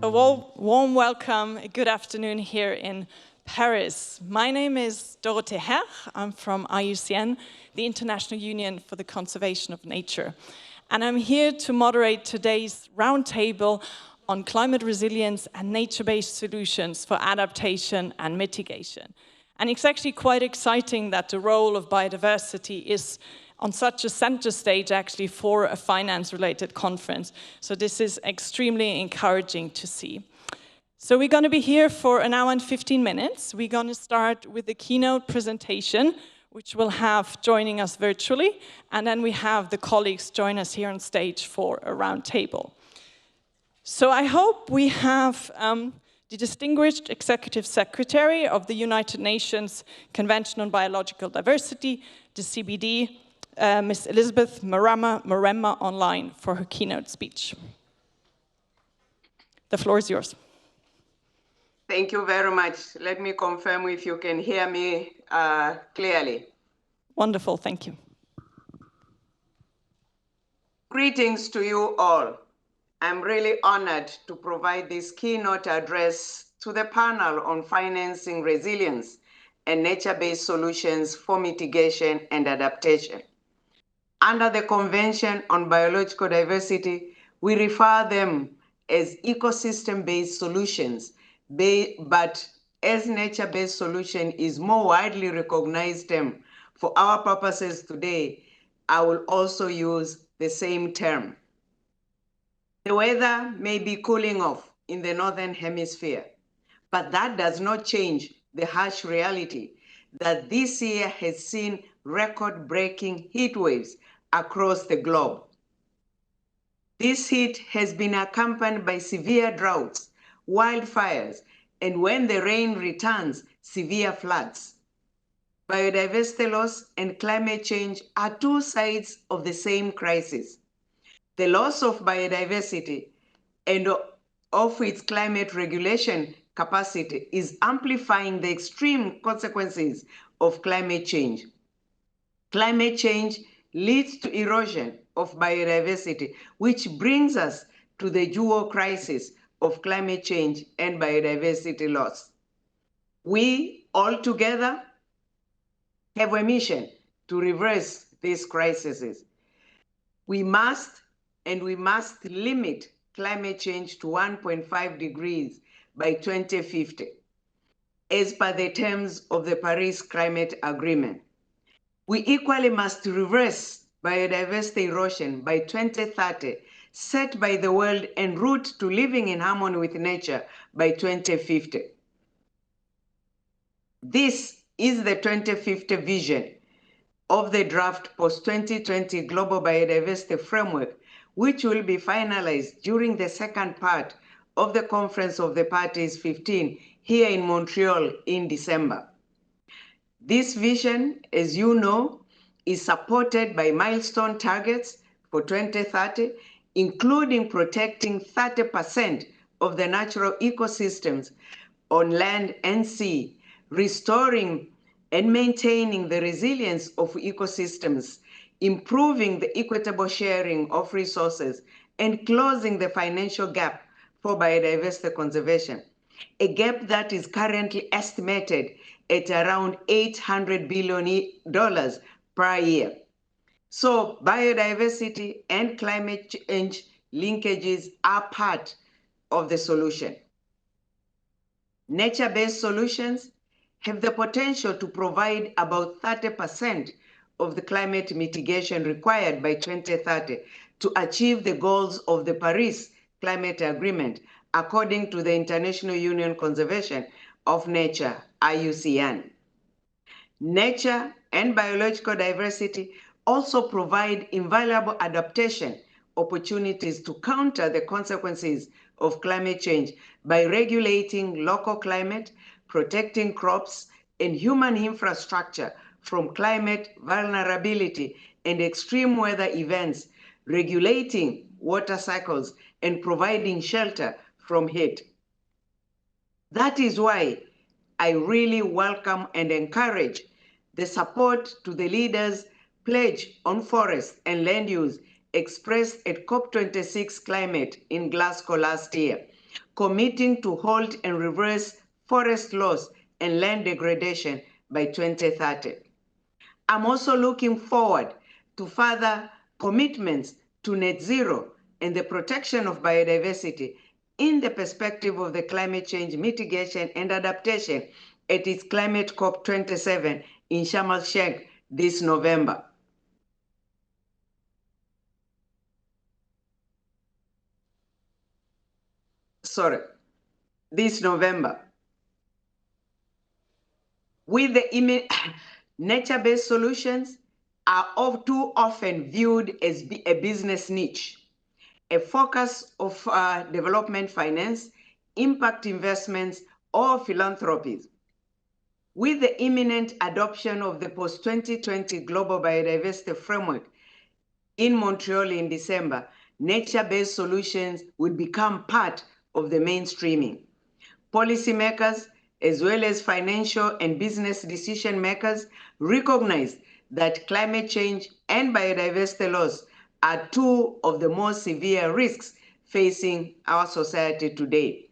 A warm welcome, a good afternoon here in Paris. My name is Dorothée Herr. I'm from IUCN, the International Union for the Conservation of Nature. And I'm here to moderate today's roundtable on climate resilience and nature-based solutions for adaptation and mitigation. And it's actually quite exciting that the role of biodiversity is on such a center stage actually for a finance-related conference. So this is extremely encouraging to see. So we're going to be here for an hour and 15 minutes. We're going to start with the keynote presentation, which we'll have joining us virtually, and then we have the colleagues join us here on stage for a roundtable. So I hope we have the distinguished Executive Secretary of the United Nations Convention on Biological Diversity, the CBD, Ms. Elizabeth Mrema online for her keynote speech. The floor is yours. Thank you very much. Let me confirm if you can hear me clearly. Wonderful, thank you. Greetings to you all. I'm really honored to provide this keynote address to the panel on financing resilience and nature-based solutions for mitigation and adaptation. Under the Convention on Biological Diversity, we refer them as ecosystem-based solutions, but as nature-based solution is more widely recognized term, for our purposes today, I will also use the same term. The weather may be cooling off in the Northern Hemisphere, but that does not change the harsh reality that this year has seen record-breaking heat waves across the globe. This heat has been accompanied by severe droughts, wildfires, and when the rain returns, severe floods. Biodiversity loss and climate change are two sides of the same crisis. The loss of biodiversity and of its climate regulation capacity is amplifying the extreme consequences of climate change. Climate change leads to erosion of biodiversity, which brings us to the dual crisis of climate change and biodiversity loss. We all together have a mission to reverse these crises. We must limit climate change to 1.5 degrees by 2050, as per the terms of the Paris Climate Agreement. We equally must reverse biodiversity erosion by 2030, set by the world en route to living in harmony with nature by 2050. This is the 2050 vision of the draft post-2020 Global Biodiversity Framework, which will be finalized during the second part of the Conference of the Parties 15 here in Montreal in December. This vision, as you know, is supported by milestone targets for 2030, including protecting 30% of the natural ecosystems on land and sea, restoring and maintaining the resilience of ecosystems, improving the equitable sharing of resources, and closing the financial gap for biodiversity conservation, a gap that is currently estimated at around $800 billion per year. So biodiversity and climate change linkages are part of the solution. Nature-based solutions have the potential to provide about 30% of the climate mitigation required by 2030 to achieve the goals of the Paris Climate Agreement, according to the International Union Conservation of Nature, IUCN. Nature and biological diversity also provide invaluable adaptation opportunities to counter the consequences of climate change by regulating local climate, protecting crops and human infrastructure from climate vulnerability and extreme weather events, regulating water cycles, and providing shelter from heat. That is why I really welcome and encourage the support to the leaders' pledge on forest and land use expressed at COP26 Climate in Glasgow last year, committing to halt and reverse forest loss and land degradation by 2030. I'm also looking forward to further commitments to net zero and the protection of biodiversity in the perspective of the climate change mitigation and adaptation at its Climate COP27 in Sharm el-Sheikh this November. This November. With the nature-based solutions are too often viewed as a business niche, a focus of development finance, impact investments, or philanthropies. With the imminent adoption of the post-2020 Global Biodiversity Framework in Montreal in December, nature-based solutions will become part of the mainstreaming. Policymakers, as well as financial and business decision makers, recognize that climate change and biodiversity loss are two of the most severe risks facing our society today.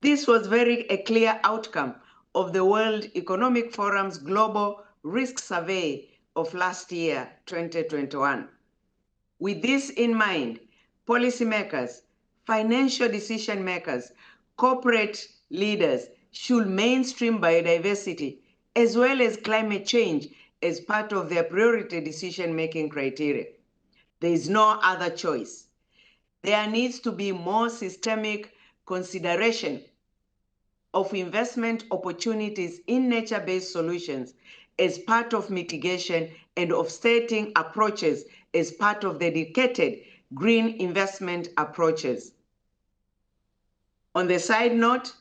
This was a clear outcome of the World Economic Forum's Global Risk Survey of last year, 2021. With this in mind, policymakers, financial decision makers, corporate leaders should mainstream biodiversity as well as climate change as part of their priority decision-making criteria. There is no other choice. There needs to be more systemic consideration of investment opportunities in nature-based solutions as part of mitigation and offsetting approaches as part of dedicated green investment approaches. On the side note,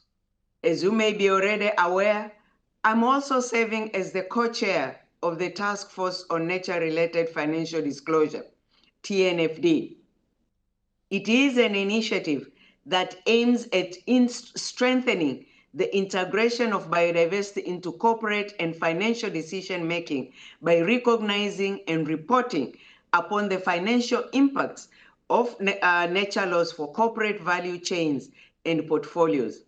as you may be already aware, I'm also serving as the co-chair of the Task Force on Nature-Related Financial Disclosure, TNFD. It is an initiative that aims at strengthening the integration of biodiversity into corporate and financial decision-making by recognizing and reporting upon the financial impacts of nature loss for corporate value chains and portfolios.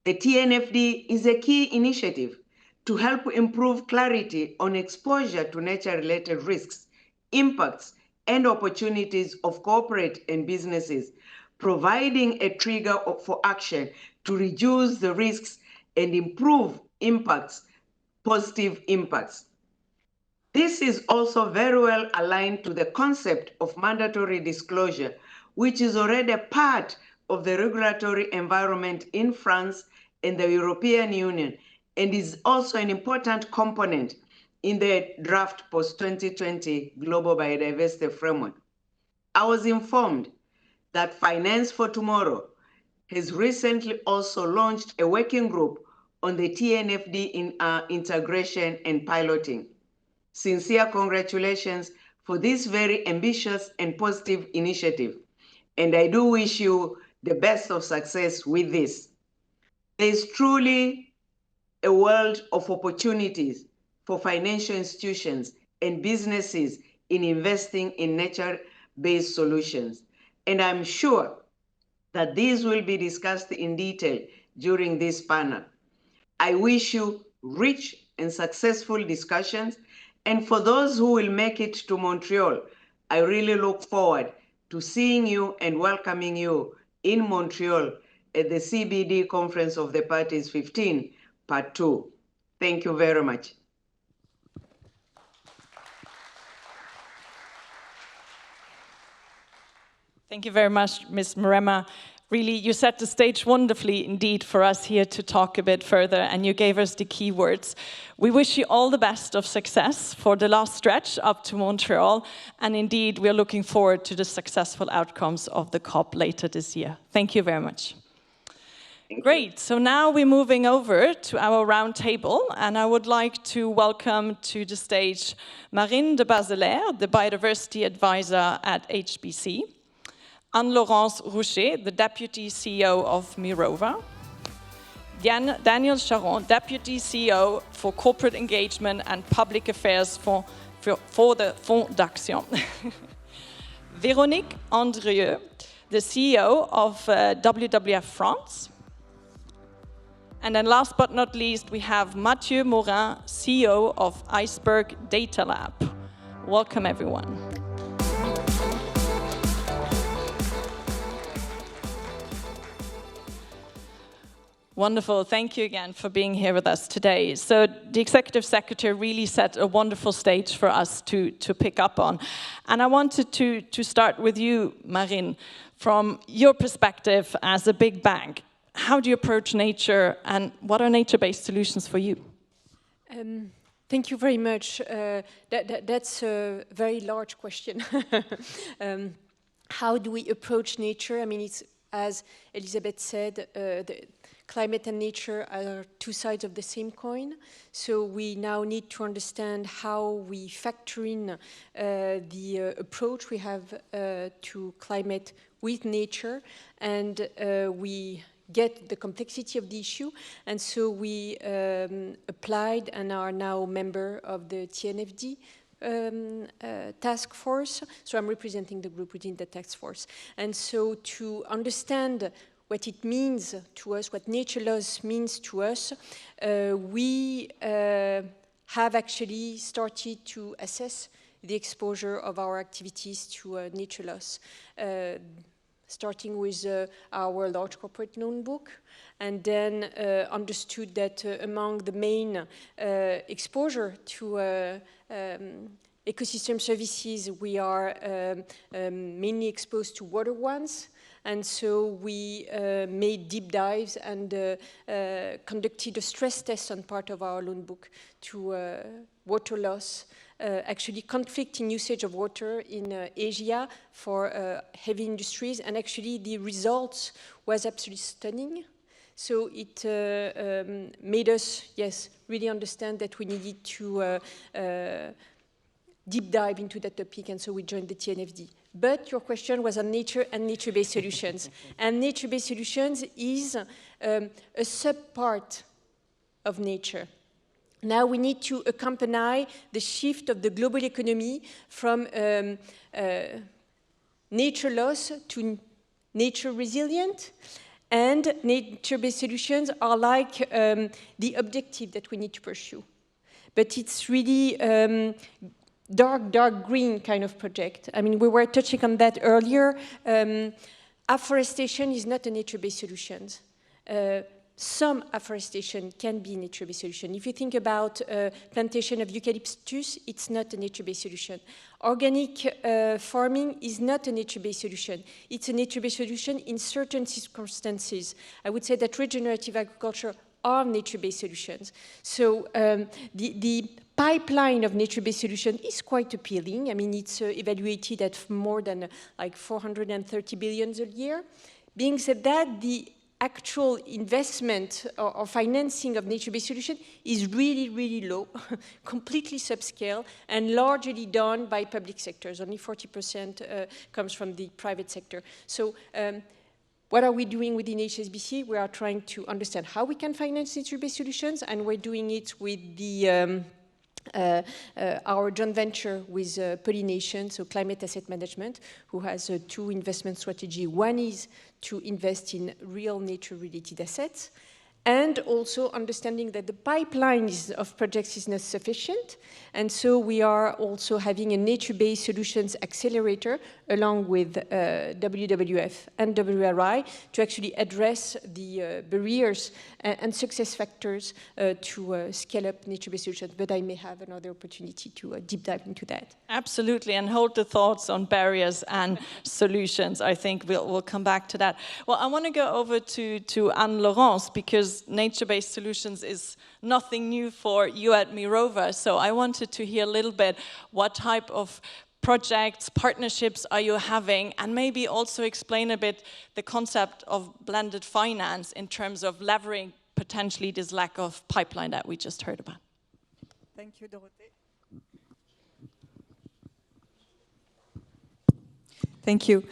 The TNFD is a key initiative to help improve clarity on exposure to nature-related risks, impacts, and opportunities of corporate and businesses, providing a trigger for action to reduce the risks and improve impacts, positive impacts. This is also very well aligned to the concept of mandatory disclosure, which is already part of the regulatory environment in France and the European Union, and is also an important component in the draft post-2020 Global Biodiversity Framework. I was informed that Finance for Tomorrow has recently also launched a working group on the TNFD integration and piloting. Sincere congratulations for this very ambitious and positive initiative, and I do wish you the best of success with this. There is truly a world of opportunities for financial institutions and businesses in investing in nature-based solutions, and I'm sure that these will be discussed in detail during this panel. I wish you rich and successful discussions, and for those who will make it to Montreal, I really look forward to seeing you and welcoming you in Montreal at the CBD Conference of the Parties 15, Part 2. Thank you very much. Thank you very much, Ms. Mrema. Really, you set the stage wonderfully indeed for us here to talk a bit further, and you gave us the key words. We wish you all the best of success for the last stretch up to Montreal, and indeed, we're looking forward to the successful outcomes of the COP later this year. Thank you very much. Great, so now we're moving over to our roundtable, and I would like to welcome to the stage Maurin de Bazelaire, the Biodiversity Advisor at HSBC, Anne-Laurence Roucher, the Deputy CEO of Mirova, Daniel Charron, Deputy CEO for Corporate Engagement and Public Affairs for the Fondaction, Véronique Andrieux, the CEO of WWF France. And then last but not least, we have Matthieu Maurin, CEO of Iceberg Data Lab. Welcome, everyone. Wonderful. Thank you again for being here with us today. So the Executive Secretary really set a wonderful stage for us to pick up on. And I wanted to start with you, Maurin, from your perspective as a big bank. How do you approach nature, and what are nature-based solutions for you? Thank you very much. That's a very large question. How do we approach nature? I mean, it's, as Elisabeth said, the climate and nature are two sides of the same coin. So we now need to understand how we factor in the approach we have to climate with nature, and we get the complexity of the issue. And so we applied and are now member of the TNFD task force. So I'm representing the group within the task force. And so to understand what it means to us, what nature loss means to us, we have actually started to assess the exposure of our activities to nature loss, starting with our large corporate loan book, and then understood that among the main exposure to ecosystem services, we are mainly exposed to water ones. And so we made deep dives and conducted a stress test on part of our loan book to water loss, actually conflict in usage of water in Asia for heavy industries. And actually the results was absolutely stunning. So it made us, yes, really understand that we needed to deep dive into that topic, and so we joined the TNFD. But your question was on nature and nature-based solutions. And nature-based solutions is a sub-part of nature. Now we need to accompany the shift of the global economy from nature loss to nature resilient. And nature-based solutions are like the objective that we need to pursue. But it's really dark green kind of project. I mean, we were touching on that earlier. Afforestation is not a nature-based solution. Some afforestation can be a nature-based solution. If you think about plantation of eucalyptus, it's not a nature-based solution. Organic farming is not a nature-based solution. It's a nature-based solution in certain circumstances. I would say that regenerative agriculture are nature-based solutions. So the pipeline of nature-based solution is quite appealing. I mean, it's evaluated at more than like 430 billion a year. Being said that, the actual investment or financing of nature-based solution is really, really low, completely subscale, and largely done by public sectors. Only 40% comes from the private sector. So what are we doing within HSBC? We are trying to understand how we can finance nature-based solutions, and we're doing it with the our joint venture with Pollination, so Climate Asset Management, who has two investment strategies. One is to invest in real nature-related assets, and also understanding that the pipeline of projects is not sufficient. And so we are also having a nature-based solutions accelerator along with WWF and WRI to actually address the barriers and success factors to scale up nature-based solutions. But I may have another opportunity to deep dive into that. Absolutely, and hold the thoughts on barriers and solutions. I think we'll come back to that. Well, I want to go over to Anne-Laurence, because nature-based solutions is nothing new for you at Mirova. So I wanted to hear a little bit what type of projects, partnerships are you having, and maybe also explain a bit the concept of blended finance in terms of leveraging potentially this lack of pipeline that we just heard about. Thank you, Dorothée. Thank you,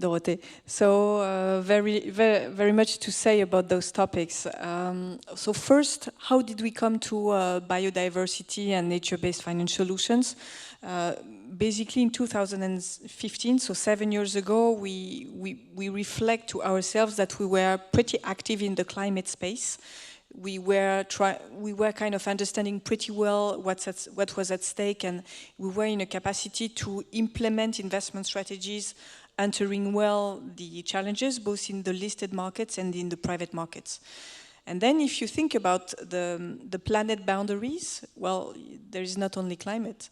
Dorothée. So very much to say about those topics. So first, how did we come to biodiversity and nature-based financial solutions? Basically in 2015, so 7 years ago, we reflect to ourselves that we were pretty active in the climate space. We were kind of understanding pretty well what was at stake, and we were in a capacity to implement investment strategies, answering well the challenges, both in the listed markets and in the private markets. And then if you think about the planet boundaries, well, there is not only climate.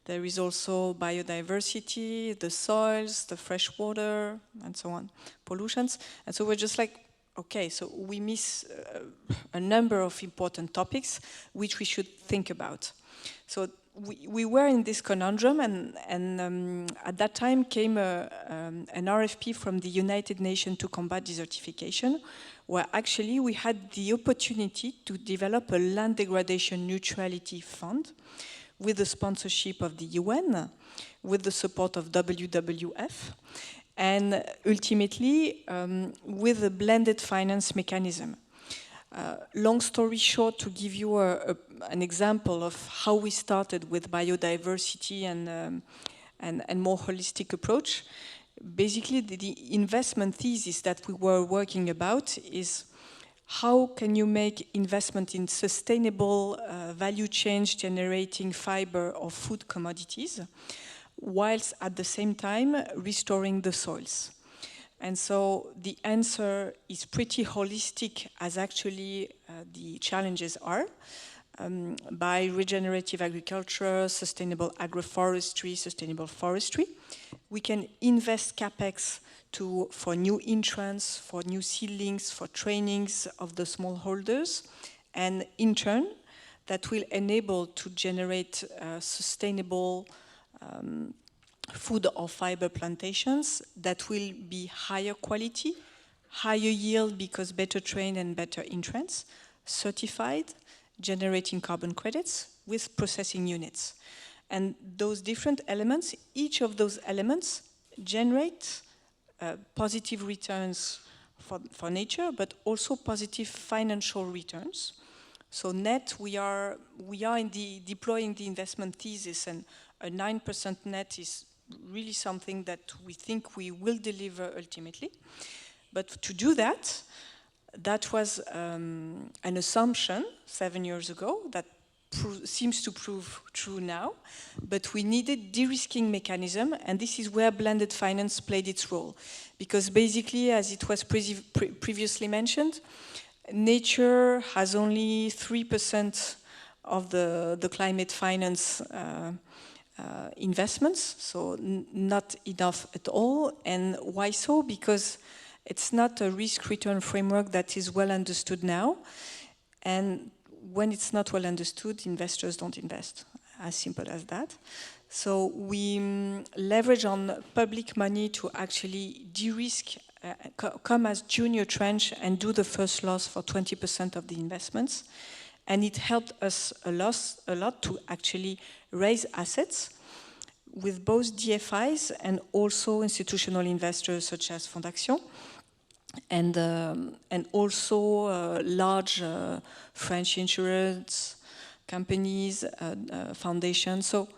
There is also biodiversity, the soils, the fresh water, and so on, pollutions. And so we're just like, okay, so we miss a number of important topics which we should think about. So we were in this conundrum, and at that time came an RFP from the United Nations to combat desertification, where actually we had the opportunity to develop a land degradation neutrality fund with the sponsorship of the UN, with the support of WWF, and ultimately with a blended finance mechanism. Long story short, to give you an example of how we started with biodiversity and more holistic approach, basically the investment thesis that we were working about is how can you make investment in sustainable value chains generating fiber or food commodities, whilst at the same time restoring the soils. And so the answer is pretty holistic, as actually the challenges are, by regenerative agriculture, sustainable agroforestry, sustainable forestry. We can invest capex for new entrants, for new seedlings, for trainings of the smallholders, and in turn, that will enable to generate sustainable food or fiber plantations that will be higher quality, higher yield because better trained and better entrants, certified, generating carbon credits with processing units. And those different elements, each of those elements generate positive returns for nature, but also positive financial returns. So net, we are in deploying the investment thesis, and a 9% net is really something that we think we will deliver ultimately. But to do that, that was an assumption 7 years ago that seems to prove true now, but we needed de-risking mechanism, and this is where blended finance played its role. Because basically, as it was previously mentioned, nature has only 3% of the climate finance investments, so not enough at all. And why so? Because it's not a risk-return framework that is well understood now, and when it's not well understood, investors don't invest, as simple as that. So we leverage on public money to actually de-risk, come as junior tranche and do the first loss for 20% of the investments. And it helped us a lot to actually raise assets with both DFIs and also institutional investors such as Fondaction, and also large French insurance companies, foundations. So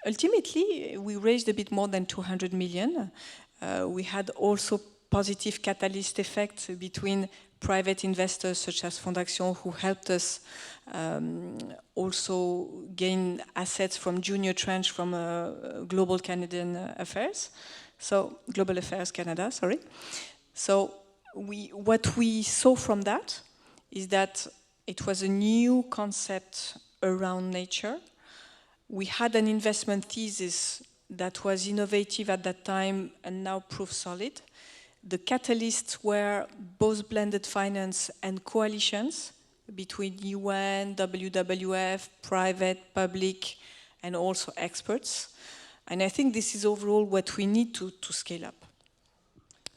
ultimately, we raised a bit more than 200 million. We had also positive catalyst effects between private investors such as Fondaction, who helped us also gain assets from junior tranche from Global Canadian Affairs. So Global Affairs Canada, sorry. So what we saw from that is that it was a new concept around nature. We had an investment thesis that was innovative at that time and now proved solid. The catalysts were both blended finance and coalitions between UN, WWF, private, public, and also experts. And I think this is overall what we need to scale up.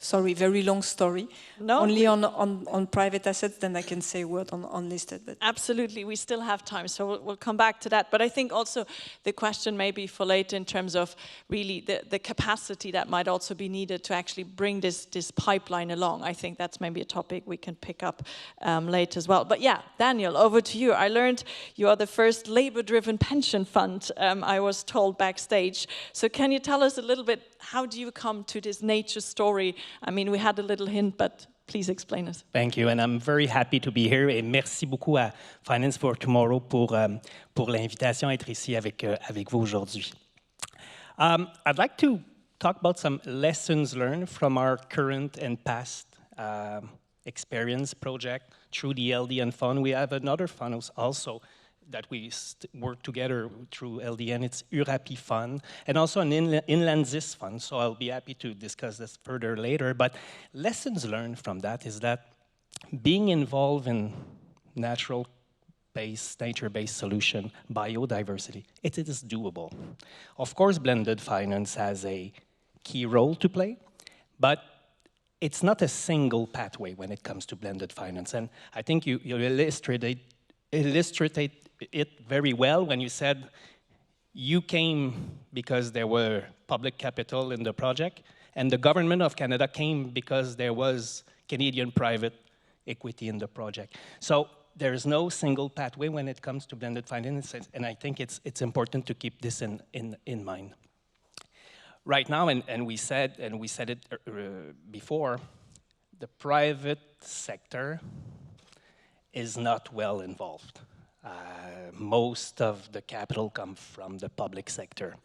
Sorry, very long story. No, Only on private assets, then I can say a word on listed. But absolutely, we still have time, so we'll come back to that. But I think also the question maybe for later in terms of really the capacity that might also be needed to actually bring this pipeline along. I think that's maybe a topic we can pick up later as well. But yeah, Daniel, over to you. I learned you are the first labor-driven pension fund, I was told backstage. So can you tell us a little bit, how do you come to this nature story? I mean, we had a little hint, but please explain us. Thank you, and I'm very happy to be here. Et merci beaucoup à Finance for Tomorrow pour l'invitation à être ici avec vous aujourd'hui. I'd like to talk about some lessons learned from our current and past experience project through the LDN fund. We have another fund also that we work together through LDN. It's URAPI fund, and also an Inlandsis fund, so I'll be happy to discuss this further later. But lessons learned from that is that being involved in nature-based solution, biodiversity, it is doable. Of course, blended finance has a key role to play, but it's not a single pathway when it comes to blended finance. And I think you illustrated it very well when you said you came because there were public capital in the project, and the government of Canada came because there was Canadian private equity in the project. So there's no single pathway when it comes to blended finance, and I think it's important to keep this in mind. Right now, and we said it before, the private sector is not well involved. Most of the capital comes from the public sector.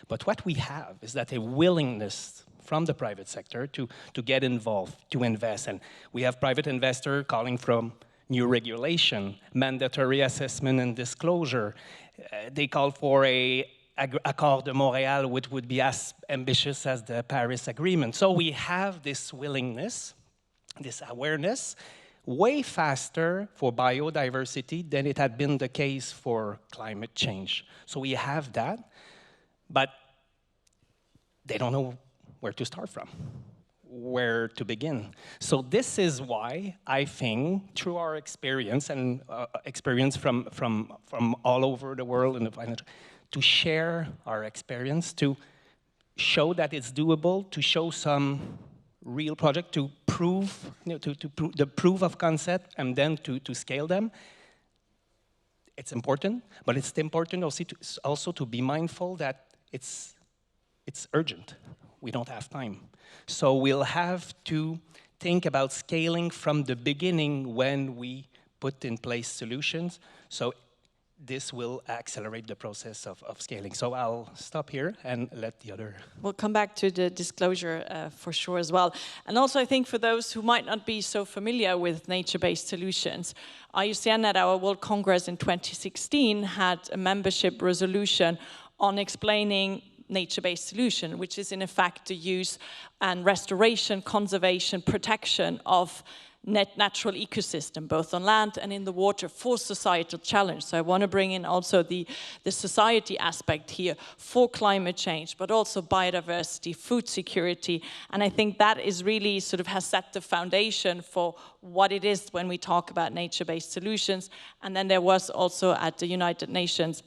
But what we have is that a willingness from the private sector to get involved, to invest. And we have private investors calling from new regulation, mandatory assessment and disclosure. They call for a Accord de Montréal, which would be as ambitious as the Paris Agreement. So we have this willingness, this awareness, way faster for biodiversity than it had been the case for climate change. So we have that, but they don't know where to start from, where to begin. So this is why I think, through our experience and experience from all over the world in the financial, to share our experience, to show that it's doable, to show some real project, to prove, to prove the proof of concept, and then to scale them. It's important, but it's important also to be mindful that it's urgent. We don't have time. So we'll have to think about scaling from the beginning when we put in place solutions. So this will accelerate the process of scaling. So I'll stop here and let the other... We'll come back to the disclosure for sure as well. And also I think for those who might not be so familiar with nature-based solutions, IUCN at our World Congress in 2016 had a membership resolution on explaining nature-based solution, which is in effect the use and restoration, conservation, protection of natural ecosystem, both on land and in the water, for societal challenge. So I want to bring in also the society aspect here for climate change, but also biodiversity, food security. And I think that is really sort of has set the foundation for what it is when we talk about nature-based solutions. And then there was also at the United Nations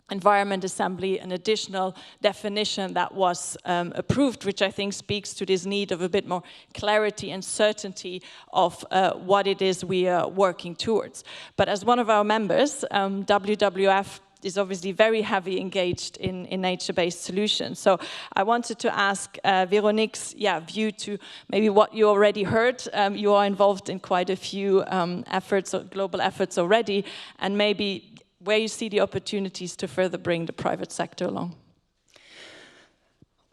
Environment Assembly an additional definition that was approved, which I think speaks to this need of a bit more clarity and certainty of what it is we are working towards. But as one of our members, WWF is obviously very heavily engaged in nature-based solutions. So I wanted to ask Véronique's view to maybe what you already heard. You are involved in quite a few efforts, global efforts already, and maybe where you see the opportunities to further bring the private sector along.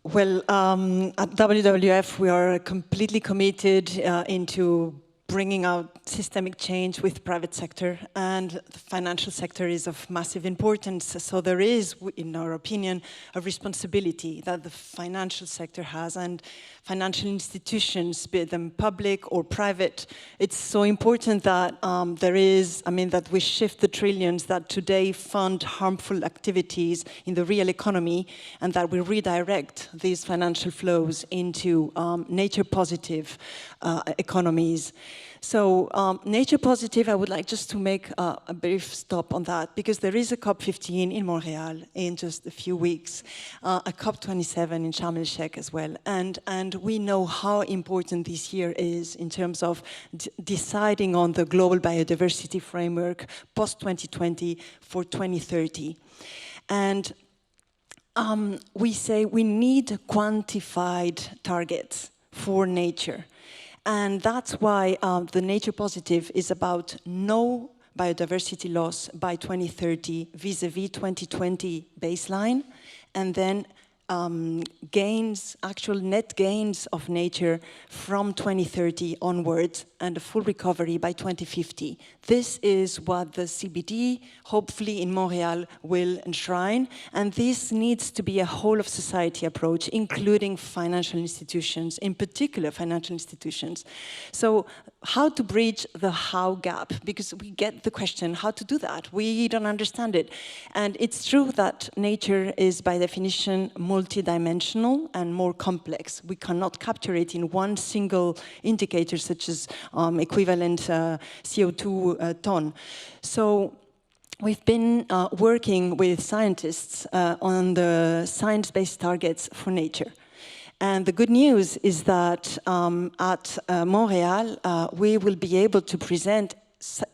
Well, at WWF, we are completely committed into bringing out systemic change with private sector, and the financial sector is of massive importance. So there is, in our opinion, a responsibility that the financial sector has, and financial institutions, be them public or private. It's so important that that we shift the trillions that today fund harmful activities in the real economy, and that we redirect these financial flows into nature positive economies. So nature positive, I would like just to make a brief stop on that, because there is a COP15 in Montreal in just a few weeks, a COP27 in Sharm el-Sheikh as well, and we know how important this year is in terms of deciding on the global biodiversity framework post-2020 for 2030. And we say we need quantified targets for nature. And that's why the nature positive is about no biodiversity loss by 2030 vis-a-vis 2020 baseline, and then actual net gains of nature from 2030 onwards, and a full recovery by 2050. This is what the CBD, hopefully in Montreal, will enshrine, and this needs to be a whole of society approach, including financial institutions, in particular financial institutions. So how to bridge the how gap, because we get the question how to do that. We don't understand it. And it's true that nature is by definition multidimensional and more complex. We cannot capture it in one single indicator, such as equivalent CO2 ton. So we've been working with scientists on the science-based targets for nature. And the good news is that at Montreal, we will be able to present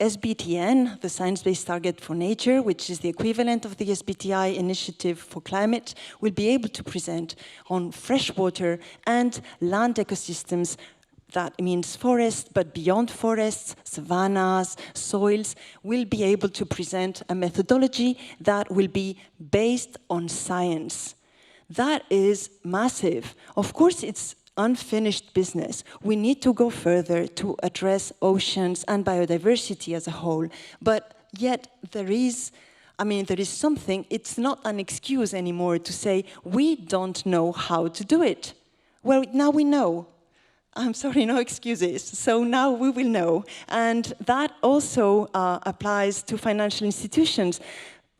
SBTN, the Science-Based Target for Nature, which is the equivalent of the SBTI Initiative for Climate, will be able to present on freshwater and land ecosystems. That means forests, but beyond forests, savannas, soils, will be able to present a methodology that will be based on science. That is massive. Of course, it's unfinished business. We need to go further to address oceans and biodiversity as a whole. But yet there is something, it's not an excuse anymore to say, we don't know how to do it. Well, now we know. I'm sorry, no excuses. So now we will know. And that also applies to financial institutions.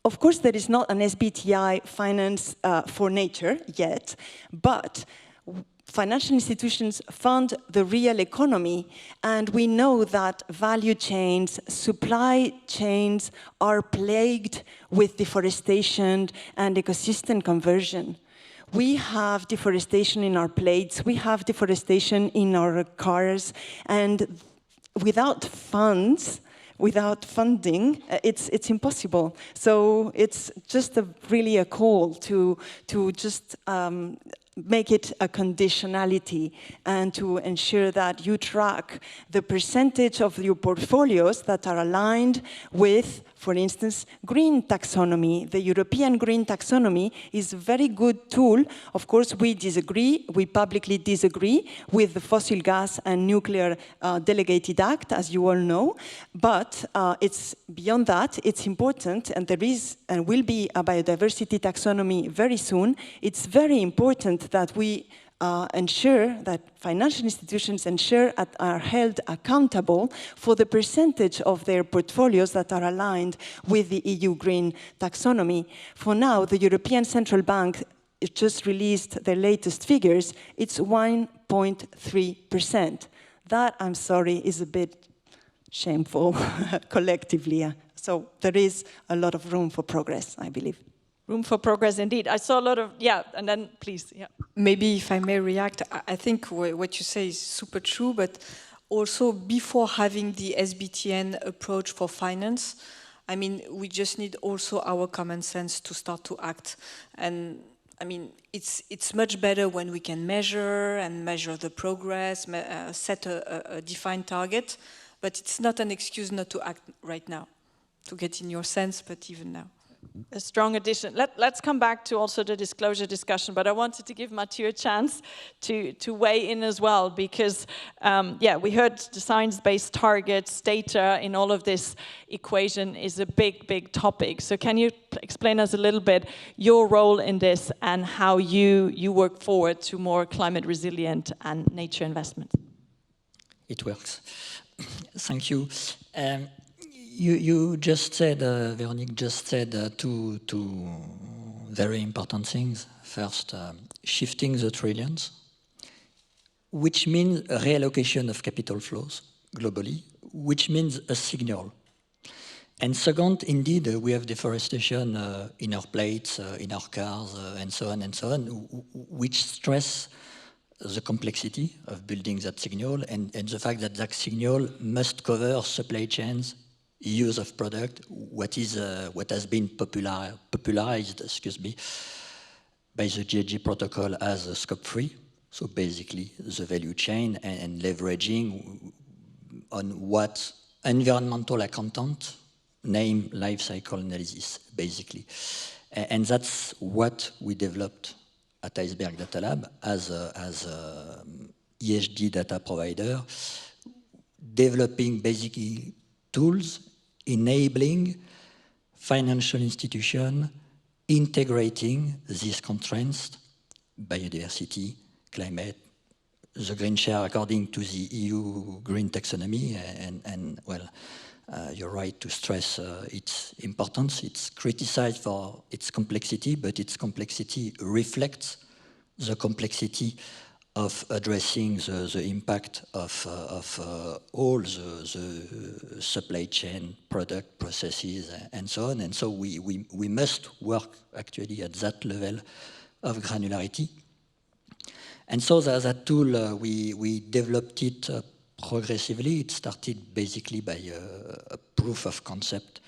Of course, there is not an SBTI finance for nature yet, but financial institutions fund the real economy, and we know that value chains, supply chains are plagued with deforestation and ecosystem conversion. We have deforestation in our plates, we have deforestation in our cars, and without funds, without funding, it's impossible. So it's just really a call to just make it a conditionality and to ensure that you track the percentage of your portfolios that are aligned with, for instance, green taxonomy. The European green taxonomy is a very good tool. Of course, we publicly disagree with the Fossil Gas and Nuclear Delegated Act, as you all know, but it's beyond that, it's important, and there is and will be a biodiversity taxonomy very soon. It's very important that we ensure that financial institutions are held accountable for the percentage of their portfolios that are aligned with the EU Green Taxonomy. For now, the European Central Bank just released their latest figures. It's 1.3%. That, I'm sorry, is a bit shameful collectively. So there is a lot of room for progress, I believe. Room for progress, indeed. I saw a lot of, and then please, Maybe if I may react, I think what you say is super true, but also before having the SBTN approach for finance, I mean, we just need also our common sense to start to act. And I mean, it's much better when we can measure the progress, set a defined target, but it's not an excuse not to act right now, to get in your sense, but even now. A strong addition. Let's come back to also the disclosure discussion, but I wanted to give Matthieu a chance to weigh in as well, because, yeah, we heard the science-based targets, data in all of this equation is a big, big topic. So can you explain us a little bit your role in this and how you work forward to more climate resilient and nature investments? It works. Thank you. You just said, Véronique just said two very important things. First, shifting the trillions, which means a reallocation of capital flows globally, which means a signal. And second, indeed, we have deforestation in our plates, in our cars, and so on, which stress the complexity of building that signal and the fact that that signal must cover supply chains, use of product, what has been popularized, by the GHG protocol as a scope 3. So basically the value chain and leveraging on what environmental accountant name life cycle analysis, basically. And that's what we developed at Iceberg Data Lab as a ESG data provider, developing basically tools enabling financial institutions integrating these constraints, biodiversity, climate, the green share according to the EU green taxonomy, and well, you're right to stress its importance. It's criticized for its complexity, but its complexity reflects the complexity of addressing the impact of all the supply chain, product, processes, and so on. And so we must work actually at that level of granularity. And so that tool, we developed it progressively. It started basically by a proof of concept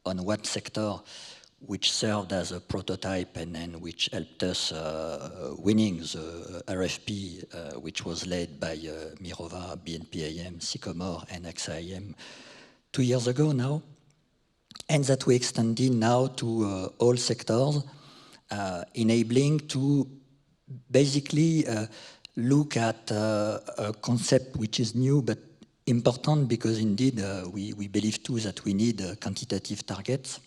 on what sector, which served as a prototype and which helped us winning the RFP, which was led by Mirova, BNP-IM, Sycomore, and AXA IM 2 years ago now, and that we extended now to all sectors, enabling to basically look at a concept which is new but important, because indeed we believe too that we need quantitative targets,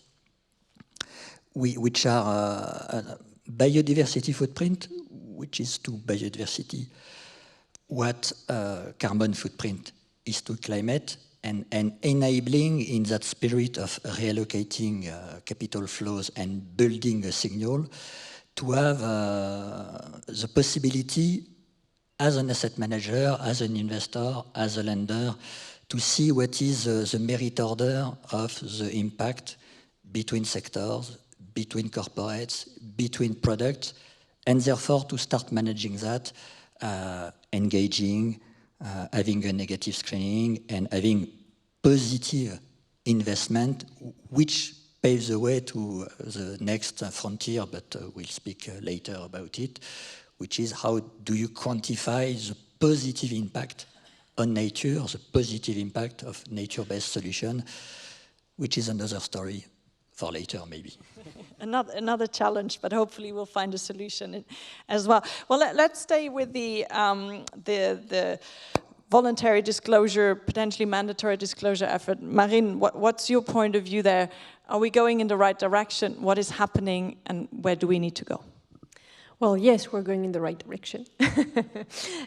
which are biodiversity footprint, which is to biodiversity what carbon footprint is to climate, and enabling in that spirit of reallocating capital flows and building a signal to have the possibility as an asset manager, as an investor, as a lender, to see what is the merit order of the impact between sectors, between corporates, between products, and therefore to start managing that, engaging, having a negative screening, and having positive investment, which paves the way to the next frontier, but we'll speak later about it, which is how do you quantify the positive impact on nature, the positive impact of nature-based solution, which is another story for later, maybe. Another challenge, but hopefully we'll find a solution as well. Well, let's stay with the voluntary disclosure, potentially mandatory disclosure effort. Marine, what's your point of view there? Are we going in the right direction? What is happening, and where do we need to go? Well, yes, we're going in the right direction.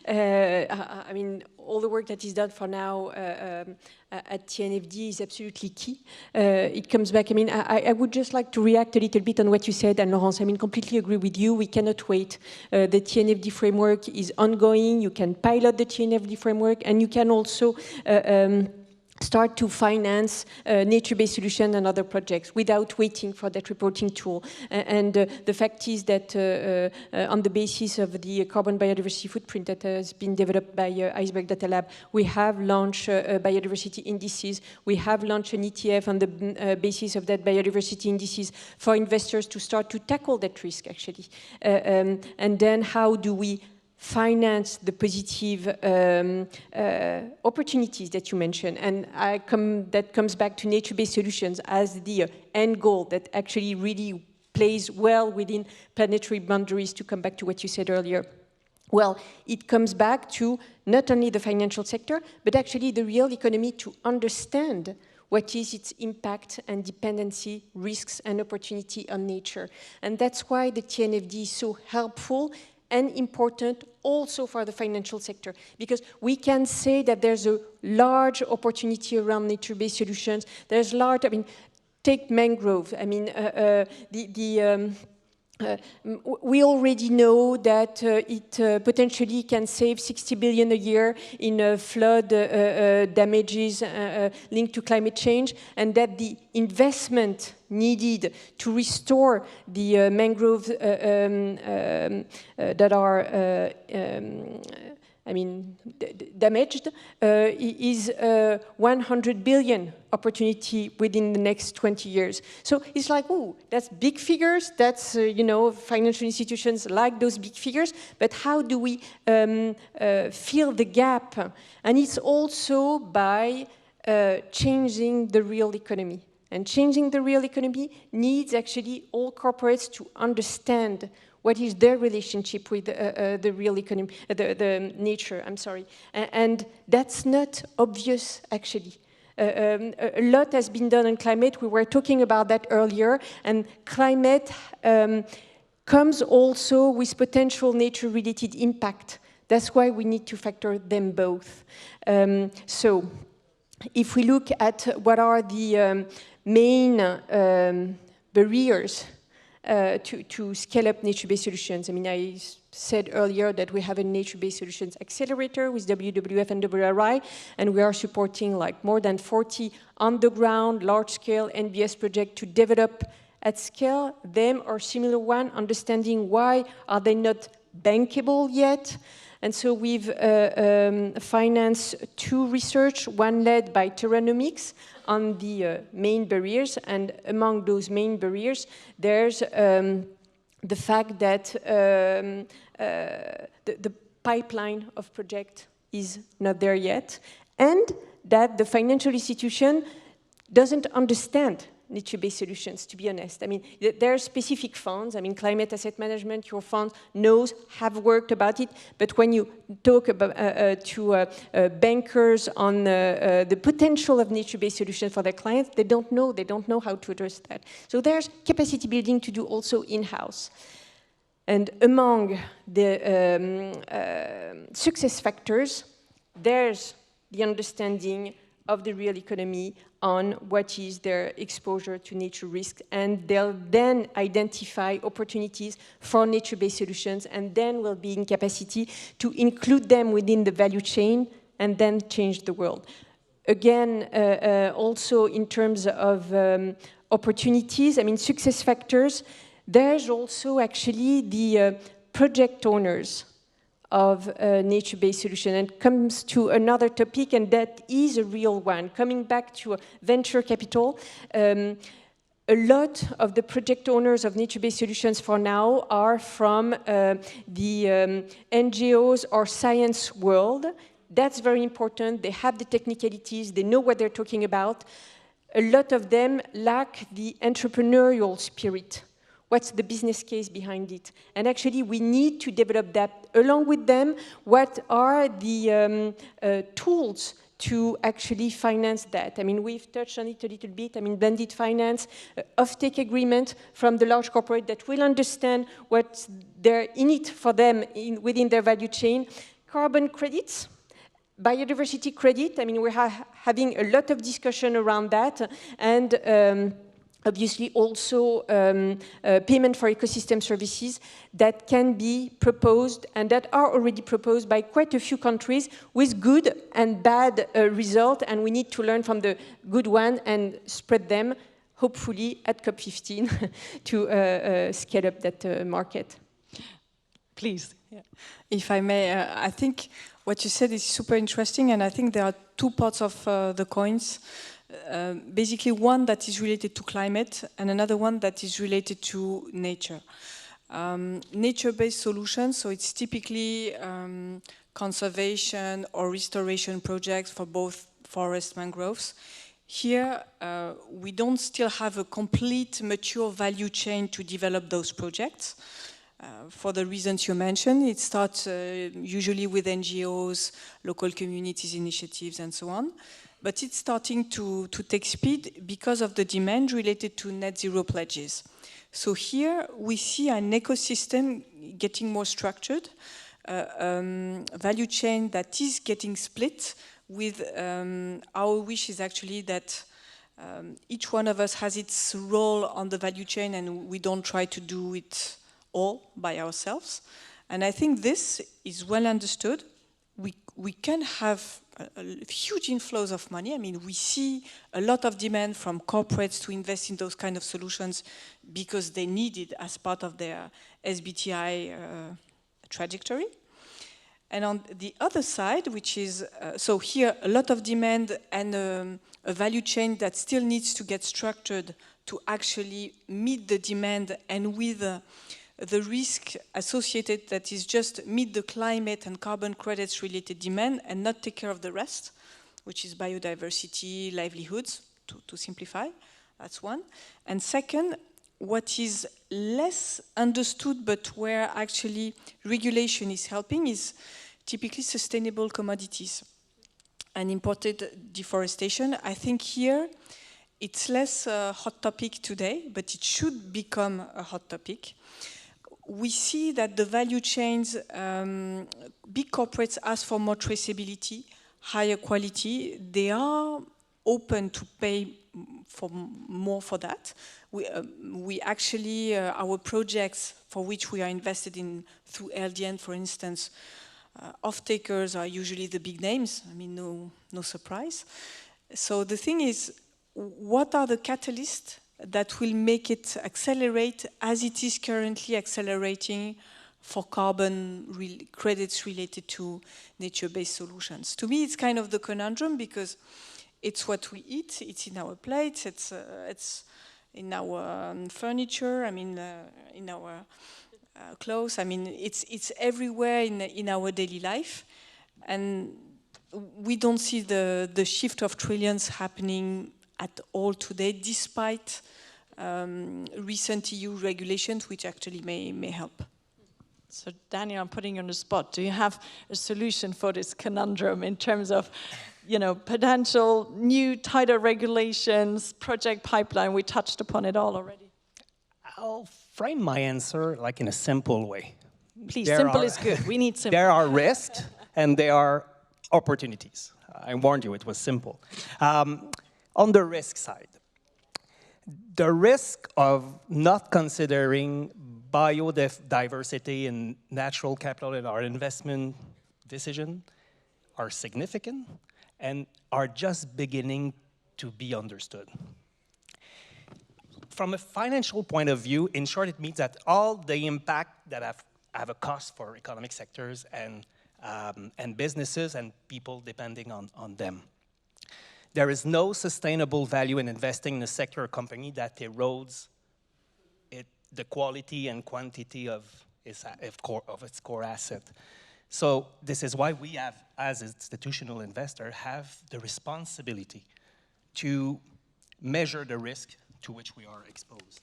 I mean, all the work that is done for now at TNFD is absolutely key. It comes back, I mean, I would just like to react a little bit on what you said, Anne-Laurence. I mean, completely agree with you. We cannot wait. The TNFD framework is ongoing. You can pilot the TNFD framework, and you can also start to finance nature-based solutions and other projects without waiting for that reporting tool. And the fact is that on the basis of the carbon biodiversity footprint that has been developed by Iceberg Data Lab, we have launched biodiversity indices. We have launched an ETF on the basis of that biodiversity indices for investors to start to tackle that risk, actually. And then how do we finance the positive opportunities that you mentioned. And that comes back to nature-based solutions as the end goal that actually really plays well within planetary boundaries, to come back to what you said earlier. Well, it comes back to not only the financial sector, but actually the real economy, to understand what is its impact and dependency, risks and opportunity on nature. And that's why the TNFD is so helpful and important also for the financial sector, because we can say that there's a large opportunity around nature-based solutions. There's large, I mean, take mangrove. I mean, we already know that it potentially can save 60 billion a year in flood damages linked to climate change, and that the investment needed to restore the mangroves that are damaged is 100 billion opportunity within the next 20 years. So it's like, oh, that's big figures. That's, financial institutions like those big figures. But how do we fill the gap? And it's also by changing the real economy. And changing the real economy needs actually all corporates to understand what is their relationship with the real economy, the nature, I'm sorry. And that's not obvious, actually. A lot has been done on climate. We were talking about that earlier. And climate comes also with potential nature-related impact. That's why we need to factor them both. So if we look at what are the main barriers to scale up nature-based solutions. I mean, I said earlier that we have a nature-based solutions accelerator with WWF and WRI, and we are supporting like more than 40 on-the-ground, large-scale NBS projects to develop at scale them or similar one, understanding why are they not bankable yet. And so we've financed 2 research, one led by Terranomics on the main barriers. And among those main barriers, there's the fact that the pipeline of project is not there yet, and that the financial institution doesn't understand nature-based solutions, to be honest. I mean, there are specific funds. I mean, climate asset management, your fund knows, have worked about it. But when you talk about to bankers on the potential of nature-based solutions for their clients, they don't know. They don't know how to address that. So there's capacity building to do also in-house. And among the success factors, there's the understanding of the real economy on what is their exposure to nature risks, and they'll then identify opportunities for nature-based solutions, and then will be in capacity to include them within the value chain and then change the world. Again, also in terms of opportunities, I mean, success factors, there's also actually the project owners of nature-based solution, and comes to another topic, and that is a real one. Coming back to venture capital, a lot of the project owners of nature-based solutions for now are from the NGOs or science world. That's very important. They have the technicalities. They know what they're talking about. A lot of them lack the entrepreneurial spirit. What's the business case behind it? And actually, we need to develop that along with them. What are the tools to actually finance that? I mean, we've touched on it a little bit. I mean, blended finance, off-take agreement from the large corporate that will understand what's there in it for them within their value chain. Carbon credits, biodiversity credit. I mean, we're having a lot of discussion around that. And obviously also payment for ecosystem services that can be proposed and that are already proposed by quite a few countries with good and bad result, and we need to learn from the good one and spread them, hopefully at COP15 to scale up that market. Please. Yeah. If I may, I think what you said is super interesting, and I think there are 2 parts of the coins. Basically one that is related to climate and another one that is related to nature. Nature-based solutions, so it's typically conservation or restoration projects for both forest mangroves. Here, we don't still have a complete mature value chain to develop those projects. For the reasons you mentioned, it starts usually with NGOs, local communities initiatives, and so on. But it's starting to take speed because of the demand related to net zero pledges. So here we see an ecosystem getting more structured, value chain that is getting split with our wish is actually that each one of us has its role on the value chain and we don't try to do it all by ourselves. And I think this is well understood. We can have a huge inflows of money. I mean, we see a lot of demand from corporates to invest in those kind of solutions because they need it as part of their SBTI trajectory. And on the other side, which is, so here, a lot of demand and a value chain that still needs to get structured to actually meet the demand and with the risk associated that is just meet the climate and carbon credits related demand and not take care of the rest, which is biodiversity, livelihoods, to simplify. That's one. And second, what is less understood but where actually regulation is helping is typically sustainable commodities and imported deforestation. I think here it's less a hot topic today, but it should become a hot topic. We see that the value chains, big corporates ask for more traceability, higher quality. They are open to pay for more for that. We actually, our projects for which we are invested in through LDN, for instance, off-takers are usually the big names. I mean, no surprise. So the thing is, what are the catalysts that will make it accelerate as it is currently accelerating for carbon credits related to nature-based solutions? To me, it's kind of the conundrum because it's what we eat, it's in our plates, it's in our furniture, I mean, in our clothes. I mean, it's everywhere in our daily life. And we don't see the shift of trillions happening at all today, despite recent EU regulations, which actually may help. So, Daniel, I'm putting you on the spot. Do you have a solution for this conundrum in terms of, you know, potential new tighter regulations, project pipeline? We touched upon it all already. I'll frame my answer like in a simple way. Please, simple is good. We need simple. There are risks and there are opportunities. I warned you, it was simple. On the risk side, the risk of not considering biodiversity and natural capital in our investment decision are significant and are just beginning to be understood. From a financial point of view, in short, it means that all the impact that have a cost for economic sectors and businesses and people depending on them. There is no sustainable value in investing in a sector or company that erodes the quality and quantity of its core asset. So this is why we have, as institutional investors, have the responsibility to measure the risk to which we are exposed.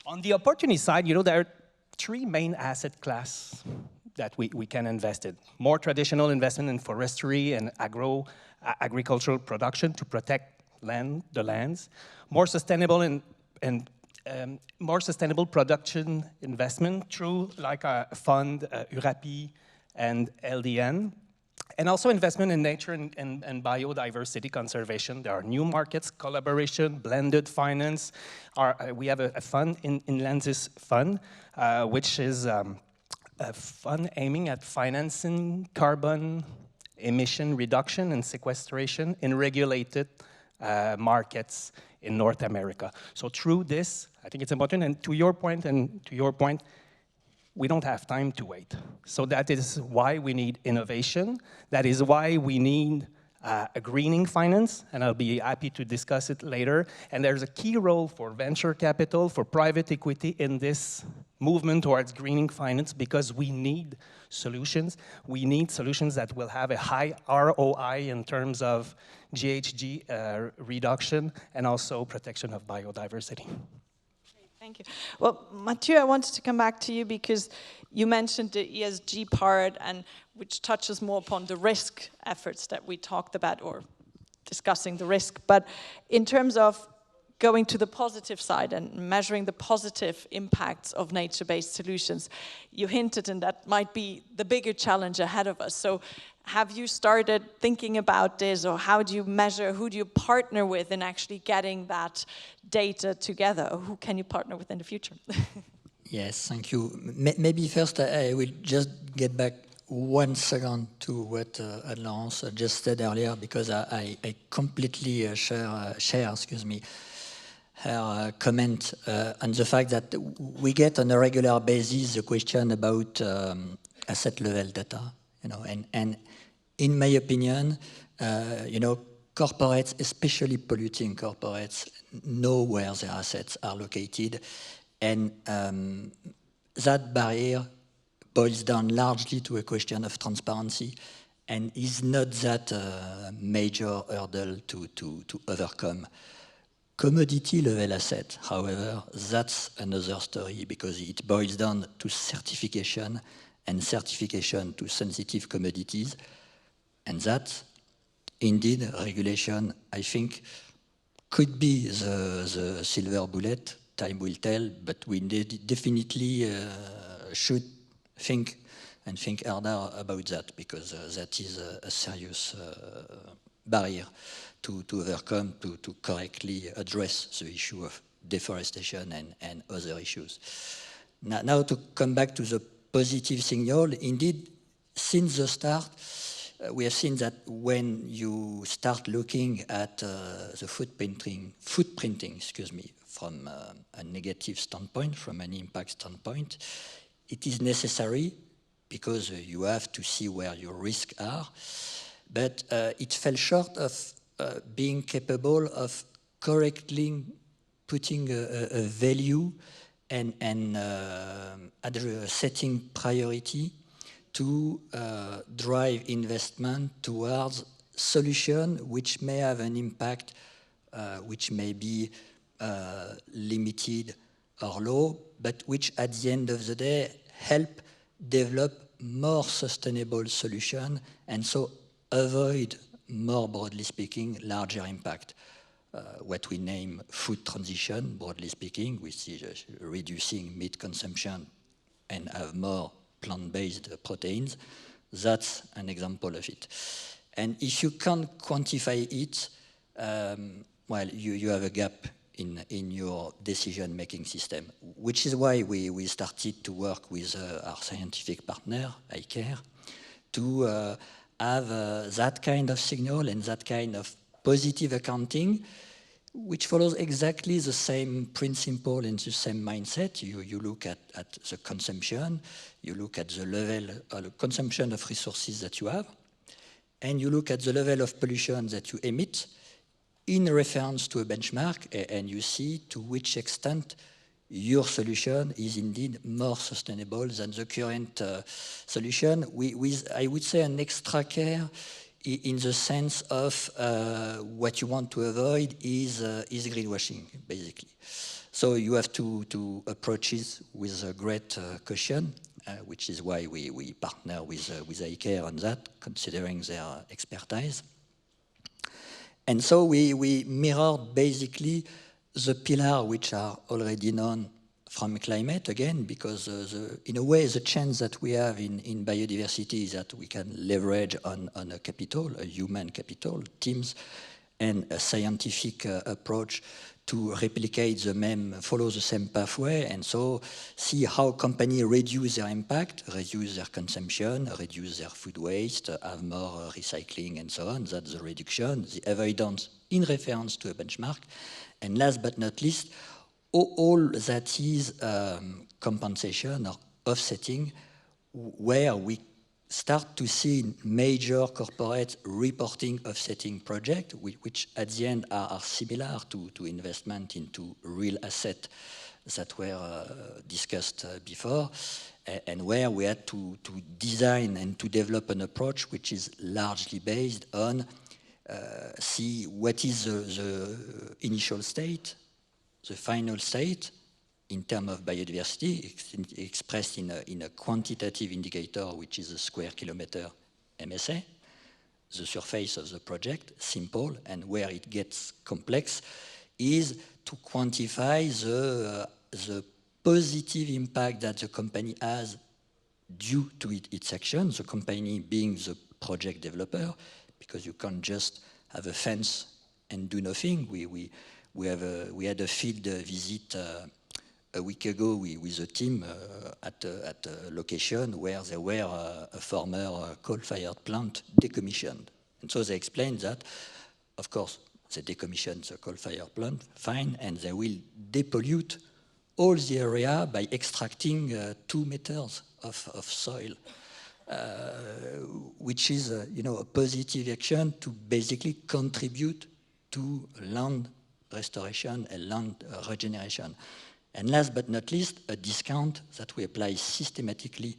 On the opportunity side, you know, there are three main asset classes that we can invest in. More traditional investment in forestry and agricultural production to protect the lands. More sustainable more sustainable production investment through like a fund, URAPI and LDN. And also investment in nature and biodiversity conservation. There are new markets, collaboration, blended finance. We have a fund in Lensis Fund, which is a fund aiming at financing carbon emission reduction and sequestration in regulated markets in North America. So through this, I think it's important, and to your point, we don't have time to wait. So that is why we need innovation. That is why we need a greening finance, and I'll be happy to discuss it later. And there's a key role for venture capital, for private equity in this movement towards greening finance, because we need solutions. We need solutions that will have a high ROI in terms of GHG reduction and also protection of biodiversity. Thank you. Well, Matthieu, I wanted to come back to you because you mentioned the ESG part, and which touches more upon the risk efforts that we talked about, or discussing the risk. But in terms of going to the positive side and measuring the positive impacts of nature-based solutions, you hinted, and that might be the bigger challenge ahead of us. So have you started thinking about this, or how do you measure, who do you partner with in actually getting that data together? Or who can you partner with in the future? Yes, thank you. Maybe first I will just get back 1 second to what Anne-Laurence just said earlier, because I completely share her comment on the fact that we get on a regular basis the question about asset level data, and in my opinion, corporates, especially polluting corporates, know where their assets are located, and that barrier boils down largely to a question of transparency, and is not that major hurdle to overcome. Commodity level asset, however, that's another story, because it boils down to certification, and certification to sensitive commodities, and that, indeed, regulation, I think, could be the silver bullet. Time will tell, but we definitely should think harder about that, because that is a serious barrier to overcome, to correctly address the issue of deforestation and other issues. Now to come back to the positive signal, indeed, since the start, we have seen that when you start looking at the footprinting, from a negative standpoint, from an impact standpoint, it is necessary, because you have to see where your risks are, but it fell short of being capable of correctly putting a value and setting priority to drive investment towards solutions which may have an impact which may be limited or low, but which at the end of the day help develop more sustainable solutions, and so avoid, more broadly speaking, larger impact. What we name food transition, broadly speaking, which is reducing meat consumption and have more plant-based proteins. That's an example of it. And if you can't quantify it, well, you have a gap in your decision-making system, which is why we started to work with our scientific partner, ICARE, to have that kind of signal and that kind of positive accounting, which follows exactly the same principle and the same mindset. You look at the consumption, you look at the level of consumption of resources that you have, and you look at the level of pollution that you emit in reference to a benchmark, and you see to which extent your solution is indeed more sustainable than the current solution, with, I would say, an extra care in the sense of what you want to avoid is greenwashing, basically. So you have to approach it with a great caution, which is why we partner with ICARE on that, considering their expertise. And so we mirrored basically the pillars which are already known from climate, again, because in a way the chance that we have in biodiversity is that we can leverage on a capital, a human capital, teams, and a scientific approach to replicate follow the same pathway, and so see how companies reduce their impact, reduce their consumption, reduce their food waste, have more recycling, and so on. That's the reduction, the avoidance in reference to a benchmark. And last but not least, all that is compensation or offsetting, where we start to see major corporate reporting offsetting projects, which at the end are similar to investment into real assets that were discussed before, and where we had to design and to develop an approach which is largely based on see what is the initial state, the final state in terms of biodiversity, expressed in a quantitative indicator, which is a square kilometer MSA, the surface of the project, simple, and where it gets complex is to quantify the positive impact that the company has due to its actions, the company being the project developer, because you can't just have a fence and do nothing. We had a field visit a week ago with a team at a location where there were a former coal-fired plant decommissioned. And so they explained that, of course, they decommissioned the coal-fired plant, fine, and they will depollute all the area by extracting 2 meters of soil, which is a positive action to basically contribute to land restoration and land regeneration. And last but not least, a discount that we apply systematically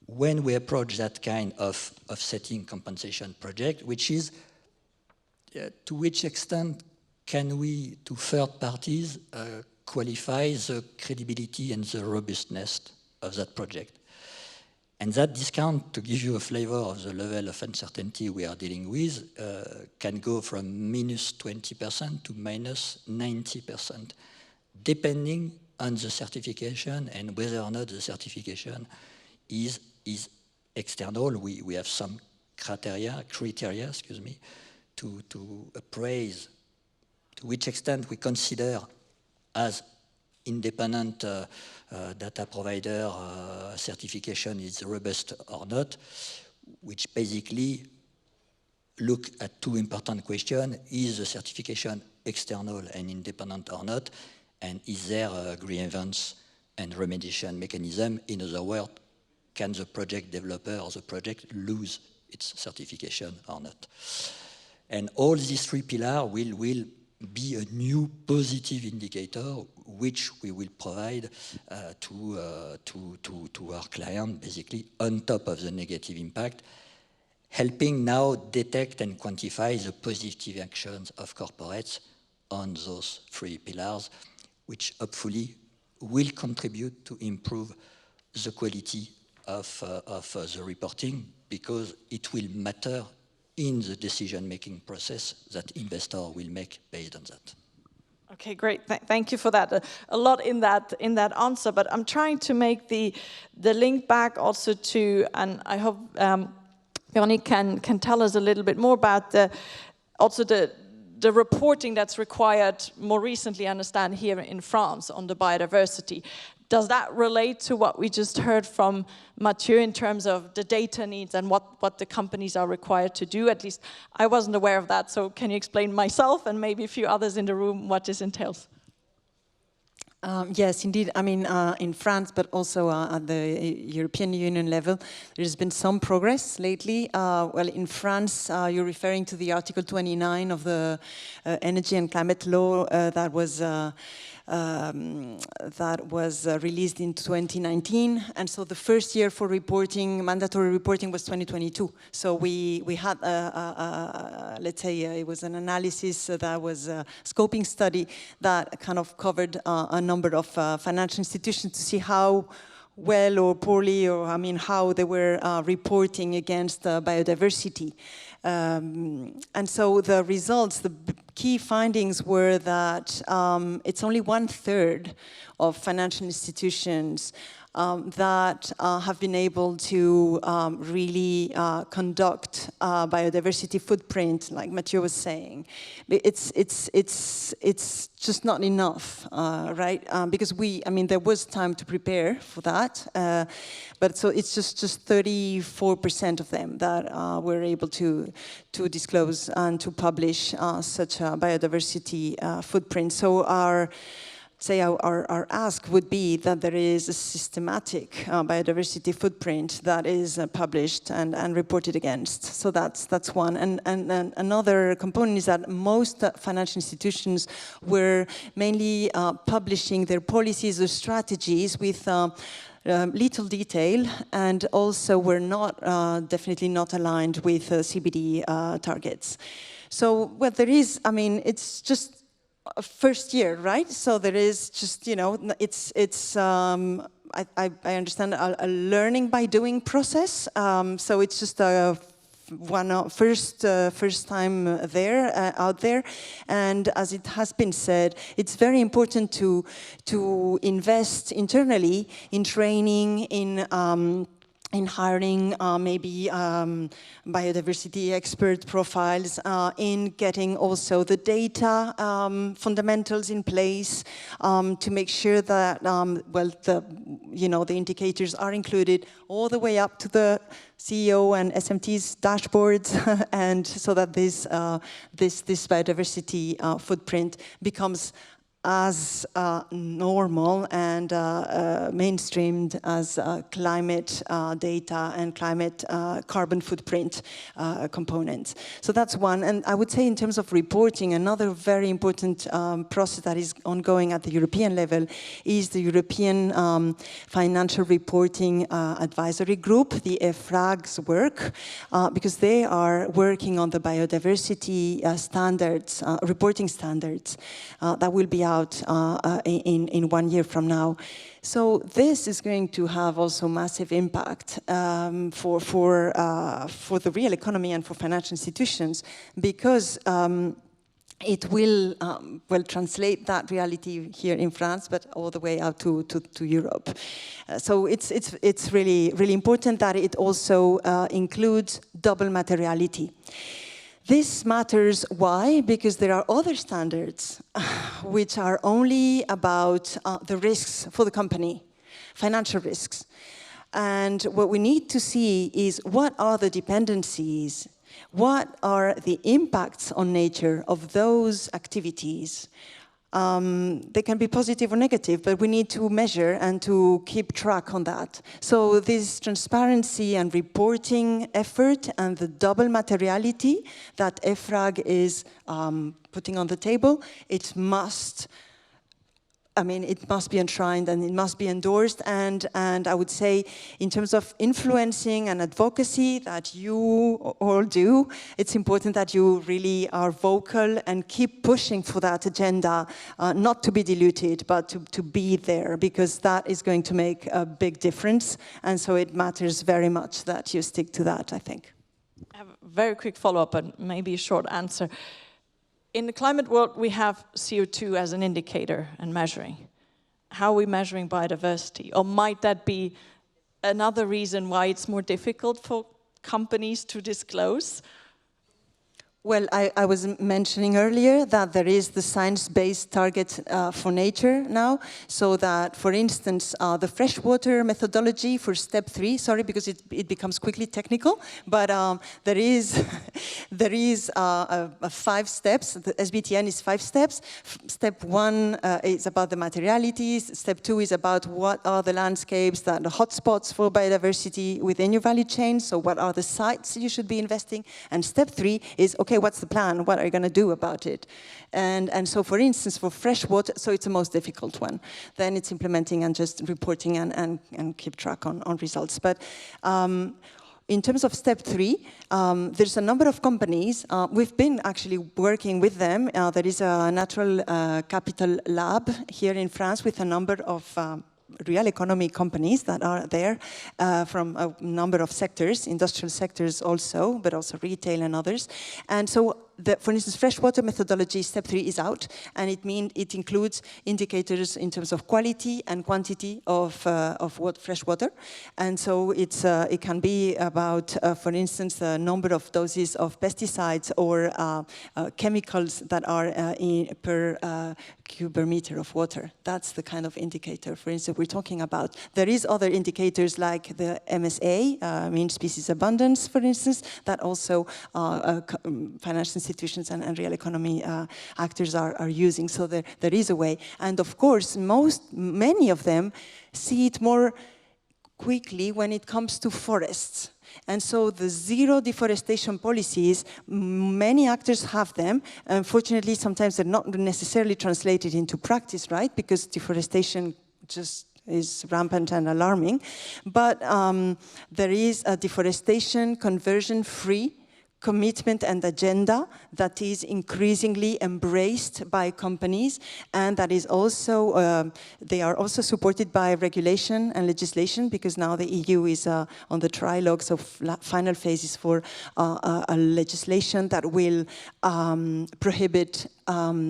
when we approach that kind of offsetting compensation project, which is to which extent can we, to third parties, qualify the credibility and the robustness of that project. And that discount, to give you a flavor of the level of uncertainty we are dealing with, can go from minus 20% to minus 90%, depending on the certification and whether or not the certification is external. We have some criteria, to appraise to which extent we consider as independent data provider certification is robust or not, which basically look at 2 important questions. Is the certification external and independent or not? And is there a grievance and remediation mechanism? In other words, can the project developer or the project lose its certification or not? And all these 3 pillars will be a new positive indicator which we will provide to our client, basically on top of the negative impact, helping now detect and quantify the positive actions of corporates on those 3 pillars, which hopefully will contribute to improve the quality of the reporting, because it will matter in the decision-making process that investor will make based on that. Okay, great. Thank you for that. A lot in that answer, but I'm trying to make the link back also to, and I hope Véronique can tell us a little bit more about the reporting that's required more recently, I understand, here in France on the biodiversity. Does that relate to what we just heard from Matthieu in terms of the data needs and what the companies are required to do? At least I wasn't aware of that, so can you explain myself and maybe a few others in the room what this entails? Yes, indeed. I mean, in France, but also at the European Union level, there's been some progress lately. Well, in France, you're referring to the Article 29 of the Energy and Climate Law that was released in 2019, and so the first year for reporting, mandatory reporting, was 2022. So we had let's say it was an analysis that was a scoping study that kind of covered a number of financial institutions to see how well or poorly, or I mean how they were reporting against biodiversity. And so the results, the key findings were that it's only 1/3 of financial institutions that have been able to really conduct biodiversity footprint, like Matthieu was saying. It's just not enough, right? Because there was time to prepare for that, but so it's just 34% of them that were able to disclose and to publish such a biodiversity footprint. So our say our ask would be that there is a systematic biodiversity footprint that is published and reported against. So that's one. And another component is that most financial institutions were mainly publishing their policies or strategies with little detail, and also were not definitely not aligned with CBD targets. So what there is, I mean, it's just first year, right? So there is just, you know, it's I understand a learning by doing process. So it's just a first time out there, and as it has been said, it's very important to invest internally in training, in hiring maybe biodiversity expert profiles, in getting also the data fundamentals in place to make sure that the indicators are included all the way up to the CEO and SMT's dashboards, and so that this biodiversity footprint becomes as normal and mainstreamed as climate data and climate carbon footprint components. So that's one. And I would say in terms of reporting, another very important process that is ongoing at the European level is the European Financial Reporting Advisory Group, the EFRAG's work, because they are working on the biodiversity standards, reporting standards that will be out in 1 year from now. So this is going to have also massive impact for the real economy and for financial institutions, because it will translate that reality here in France, but all the way out to Europe. So it's really important that it also includes double materiality. This matters, why? Because there are other standards which are only about the risks for the company, financial risks. And what we need to see is what are the dependencies, what are the impacts on nature of those activities. They can be positive or negative, but we need to measure and to keep track on that. So this transparency and reporting effort and the double materiality that EFRAG is putting on the table, it must be enshrined and it must be endorsed, and I would say in terms of influencing and advocacy that you all do, it's important that you really are vocal and keep pushing for that agenda, not to be diluted, but to be there, because that is going to make a big difference, and so it matters very much that you stick to that, I think. I have a very quick follow-up and maybe a short answer. In the climate world, we have CO2 as an indicator and measuring. How are we measuring biodiversity? Or might that be another reason why it's more difficult for companies to disclose? Well, I was mentioning earlier that there is the science-based target for nature now, so that, for instance, the freshwater methodology for step 3, sorry, because it becomes quickly technical, but there is 5 steps. The SBTN is 5 steps. Step 1 is about the materialities. Step 2 is about what are the landscapes, the hotspots for biodiversity within your value chain, so what are the sites you should be investing, and step 3 is, okay, what's the plan? What are you going to do about it? And so, for instance, for freshwater, so it's the most difficult one. Then it's implementing and just reporting and keep track on results. But in terms of step 3, there's a number of companies. We've been actually working with them. There is a natural capital lab here in France with a number of real economy companies that are there from a number of sectors, industrial sectors also, but also retail and others. And so, for instance, freshwater methodology, step 3 is out, and it includes indicators in terms of quality and quantity of freshwater. And so it can be about, for instance, the number of doses of pesticides or chemicals that are per cubic meter of water. That's the kind of indicator, for instance, we're talking about. There is other indicators like the MSA, mean species abundance, for instance, that also financial institutions institutions and real economy actors are using. So there is a way. And of course, many of them see it more quickly when it comes to forests. And so the zero deforestation policies, many actors have them. Unfortunately, sometimes they're not necessarily translated into practice, right? Because deforestation just is rampant and alarming. But there is a deforestation conversion-free commitment and agenda that is increasingly embraced by companies, and that is also, they are also supported by regulation and legislation, because now the EU is on the trilogues of final phases for a legislation that will prohibit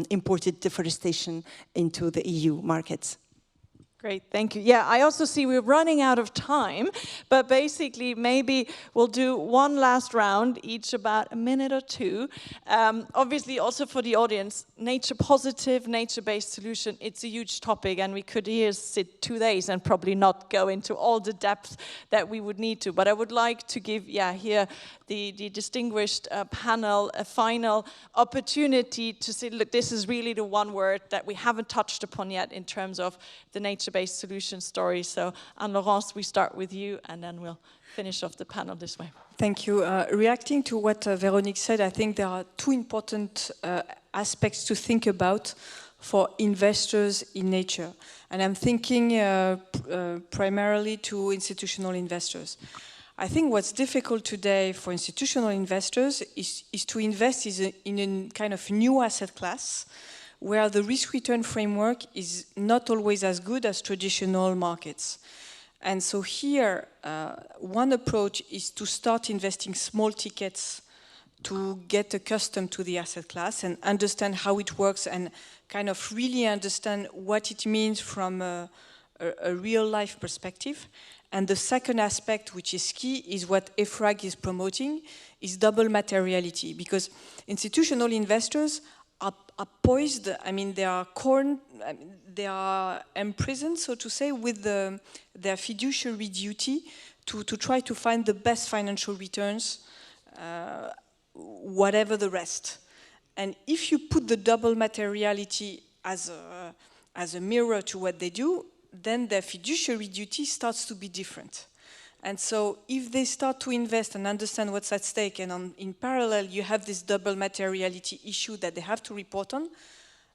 imported deforestation into the EU markets. Great, thank you. Yeah, I also see we're running out of time, but basically maybe we'll do one last round, each about a minute or two. Obviously also for the audience, nature positive, nature-based solution, it's a huge topic, and we could here sit 2 days and probably not go into all the depth that we would need to. But I would like to give, here the distinguished panel a final opportunity to say, look, this is really the one word that we haven't touched upon yet in terms of the nature-based solution story. So Anne-Laurence, we start with you, and then we'll finish off the panel this way. Thank you. Reacting to what Véronique said, I think there are two important aspects to think about for investors in nature. And I'm thinking primarily to institutional investors. I think what's difficult today for institutional investors is to invest in a kind of new asset class where the risk-return framework is not always as good as traditional markets. And so here, one approach is to start investing small tickets to get accustomed to the asset class and understand how it works and kind of really understand what it means from a real-life perspective. And the second aspect, which is key, is what EFRAG is promoting, is double materiality. Because institutional investors are poised, I mean, they are imprisoned, so to say, with their fiduciary duty to try to find the best financial returns, whatever the rest. And if you put the double materiality as a mirror to what they do, then their fiduciary duty starts to be different. And so if they start to invest and understand what's at stake, and in parallel you have this double materiality issue that they have to report on,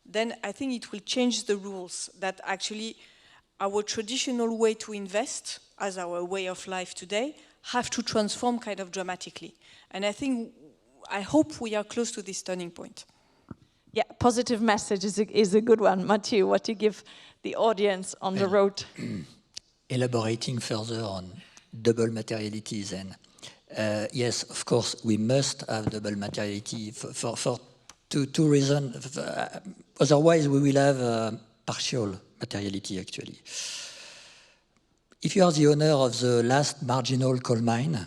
then I think it will change the rules, that actually our traditional way to invest as our way of life today have to transform kind of dramatically. And I hope we are close to this turning point. Yeah, positive message is a good one. Matthieu, what do you give the audience on the road? Elaborating further on double materiality then. Yes, of course, we must have double materiality for two reasons. Otherwise, we will have partial materiality, actually. If you are the owner of the last marginal coal mine,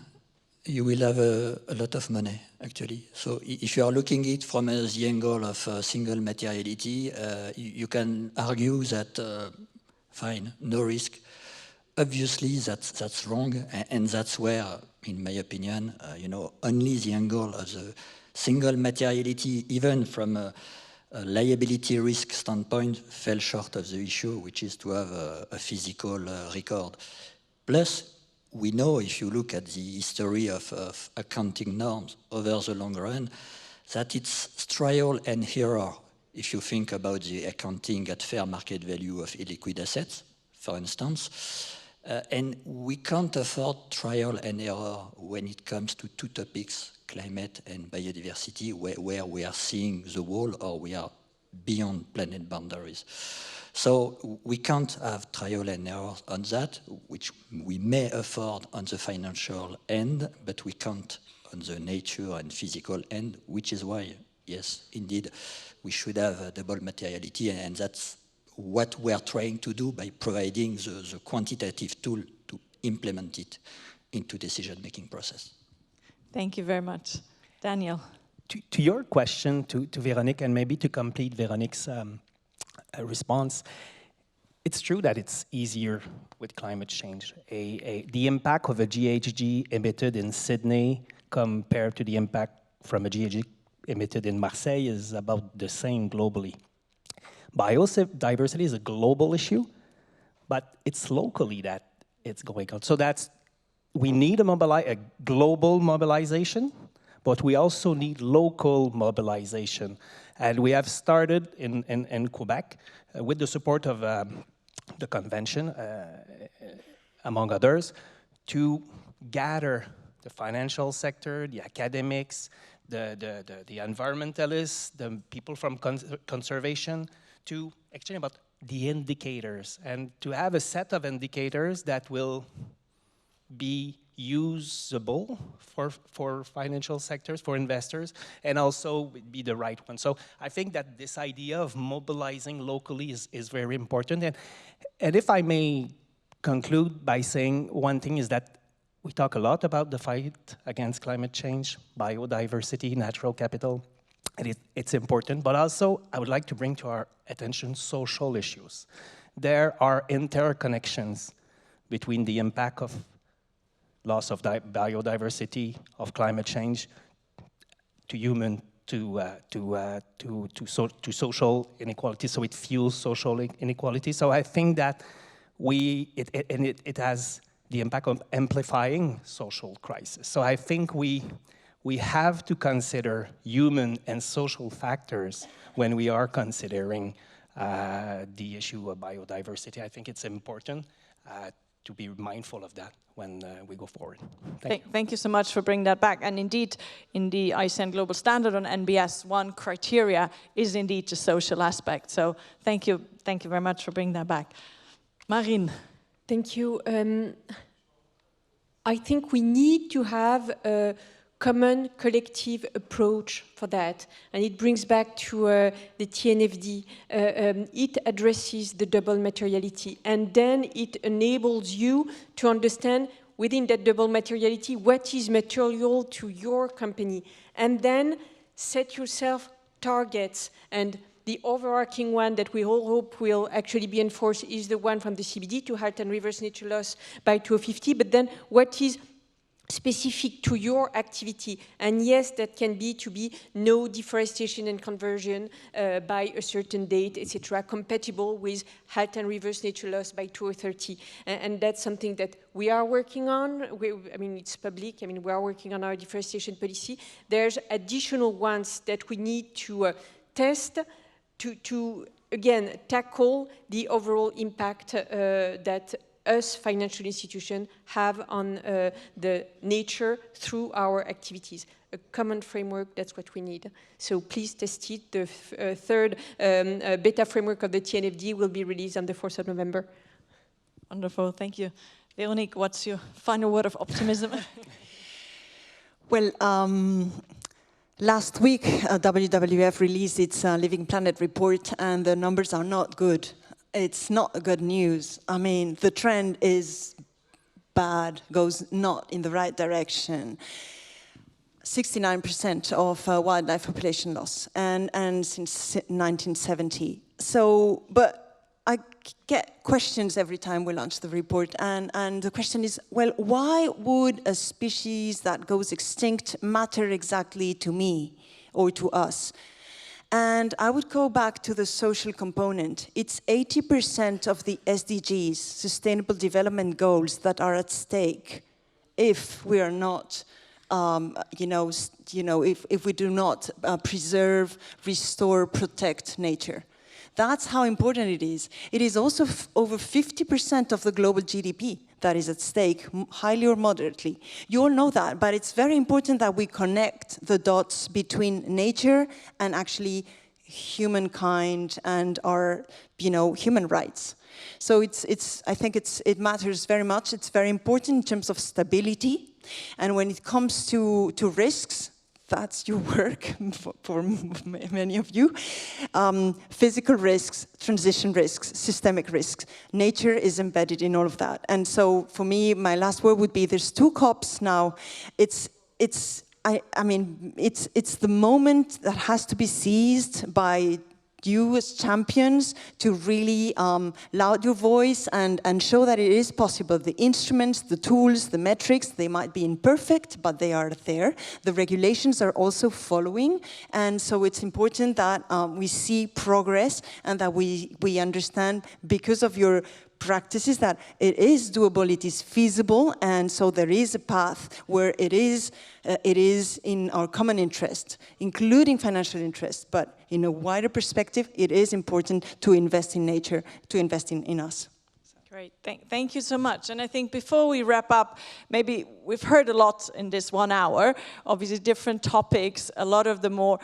you will have a lot of money, actually. So if you are looking at it from the angle of single materiality, you can argue that, fine, no risk. Obviously, that's wrong, and that's where, in my opinion, only the angle of the single materiality, even from a liability risk standpoint, fell short of the issue, which is to have a physical record. Plus, we know, if you look at the history of accounting norms over the long run, that it's trial and error. If you think about the accounting at fair market value of illiquid assets, for instance, and we can't afford trial and error when it comes to two topics, climate and biodiversity, where we are seeing the wall or we are beyond planet boundaries. So we can't have trial and error on that, which we may afford on the financial end, but we can't on the nature and physical end, which is why, yes, indeed, we should have a double materiality, and that's what we are trying to do by providing the quantitative tool to implement it into decision-making process. Thank you very much. Daniel. To your question, to Véronique, and maybe to complete Véronique's response, it's true that it's easier with climate change. The impact of a GHG emitted in Sydney compared to the impact from a GHG emitted in Marseille is about the same globally. Biodiversity is a global issue, but it's locally that it's going on. So we need a global mobilization, but we also need local mobilization. And we have started in Quebec with the support of the convention, among others, to gather the financial sector, the academics, the environmentalists, the people from conservation, to exchange about the indicators and to have a set of indicators that will be usable for financial sectors, for investors, and also be the right one. So I think that this idea of mobilizing locally is very important. And if I may conclude by saying one thing is that we talk a lot about the fight against climate change, biodiversity, natural capital, and it's important, but also I would like to bring to our attention social issues. There are interconnections between the impact of loss of biodiversity, of climate change, to human, to social inequality, so it fuels social inequality. So I think that it has the impact of amplifying social crisis. So I think we have to consider human and social factors when we are considering the issue of biodiversity. I think it's important to be mindful of that when we go forward. Thank you so much for bringing that back. And indeed, in the IUCN Global Standard on NBS, one criteria is indeed the social aspect. So thank you very much for bringing that back. Marine. Thank you. I think we need to have a common collective approach for that. And it brings back to the TNFD. It addresses the double materiality. And then it enables you to understand within that double materiality what is material to your company. And then set yourself targets. And the overarching one that we all hope will actually be enforced is the one from the CBD to halt and reverse nature loss by 2050. But then what is specific to your activity? And yes, that can be to be no deforestation and conversion by a certain date, etc., compatible with halt and reverse nature loss by 2030. And that's something that we are working on. I mean, it's public. I mean, we are working on our deforestation policy. There's additional ones that we need to test to again, tackle the overall impact that us financial institutions have on the nature through our activities. A common framework, that's what we need. So please test it. The third beta framework of the TNFD will be released on the 4th of November. Wonderful, thank you. Véronique, what's your final word of optimism? Well, last week, WWF released its Living Planet report, and the numbers are not good. It's not good news. I mean, the trend is bad, goes not in the right direction. 69% of wildlife population loss, and since 1970. So, but I get questions every time we launch the report, and the question is, well, why would a species that goes extinct matter exactly to me or to us? And I would go back to the social component. It's 80% of the SDGs, Sustainable Development Goals, that are at stake if we are not, if we do not preserve, restore, protect nature. That's how important it is. It is also over 50% of the global GDP that is at stake, highly or moderately. You all know that, but it's very important that we connect the dots between nature and actually humankind and our, human rights. So I think it matters very much. It's very important in terms of stability. And when it comes to risks, that's your work for many of you. Physical risks, transition risks, systemic risks. Nature is embedded in all of that. And so for me, my last word would be there's two COPs now. It's the moment that has to be seized by you as champions to really loud your voice and show that it is possible. The instruments, the tools, the metrics, they might be imperfect, but they are there. The regulations are also following, and so it's important that we see progress and that we understand, because of your practices, that it is doable, it is feasible, and so there is a path where it is in our common interest, including financial interest, but in a wider perspective, it is important to invest in nature, to invest in us. Great, thank you so much. And I think before we wrap up, maybe we've heard a lot in this 1 hour, obviously different topics, a lot of the more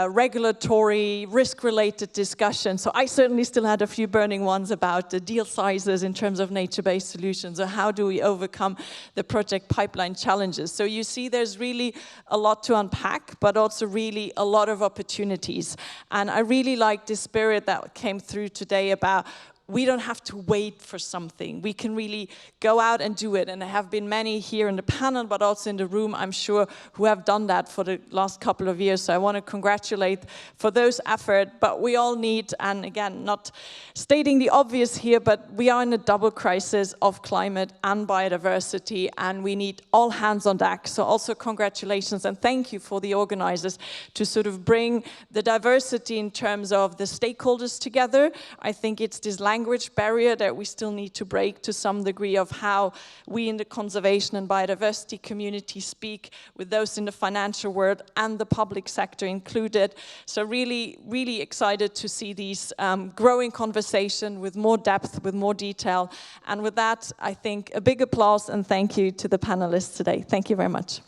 regulatory, risk-related discussions. So I certainly still had a few burning ones about the deal sizes in terms of nature-based solutions, or how do we overcome the project pipeline challenges. So you see there's really a lot to unpack, but also really a lot of opportunities. And I really like the spirit that came through today about we don't have to wait for something. We can really go out and do it. And there have been many here in the panel, but also in the room, I'm sure, who have done that for the last couple of years. So I want to congratulate for those efforts. But we all need, and again, not stating the obvious here, but we are in a double crisis of climate and biodiversity, and we need all hands on deck. So also congratulations, and thank you for the organizers to sort of bring the diversity in terms of the stakeholders together. I think it's this language barrier that we still need to break to some degree, of how we in the conservation and biodiversity community speak with those in the financial world and the public sector included. So really, really excited to see these growing conversation with more depth, with more detail. And with that, I think a big applause and thank you to the panelists today. Thank you very much.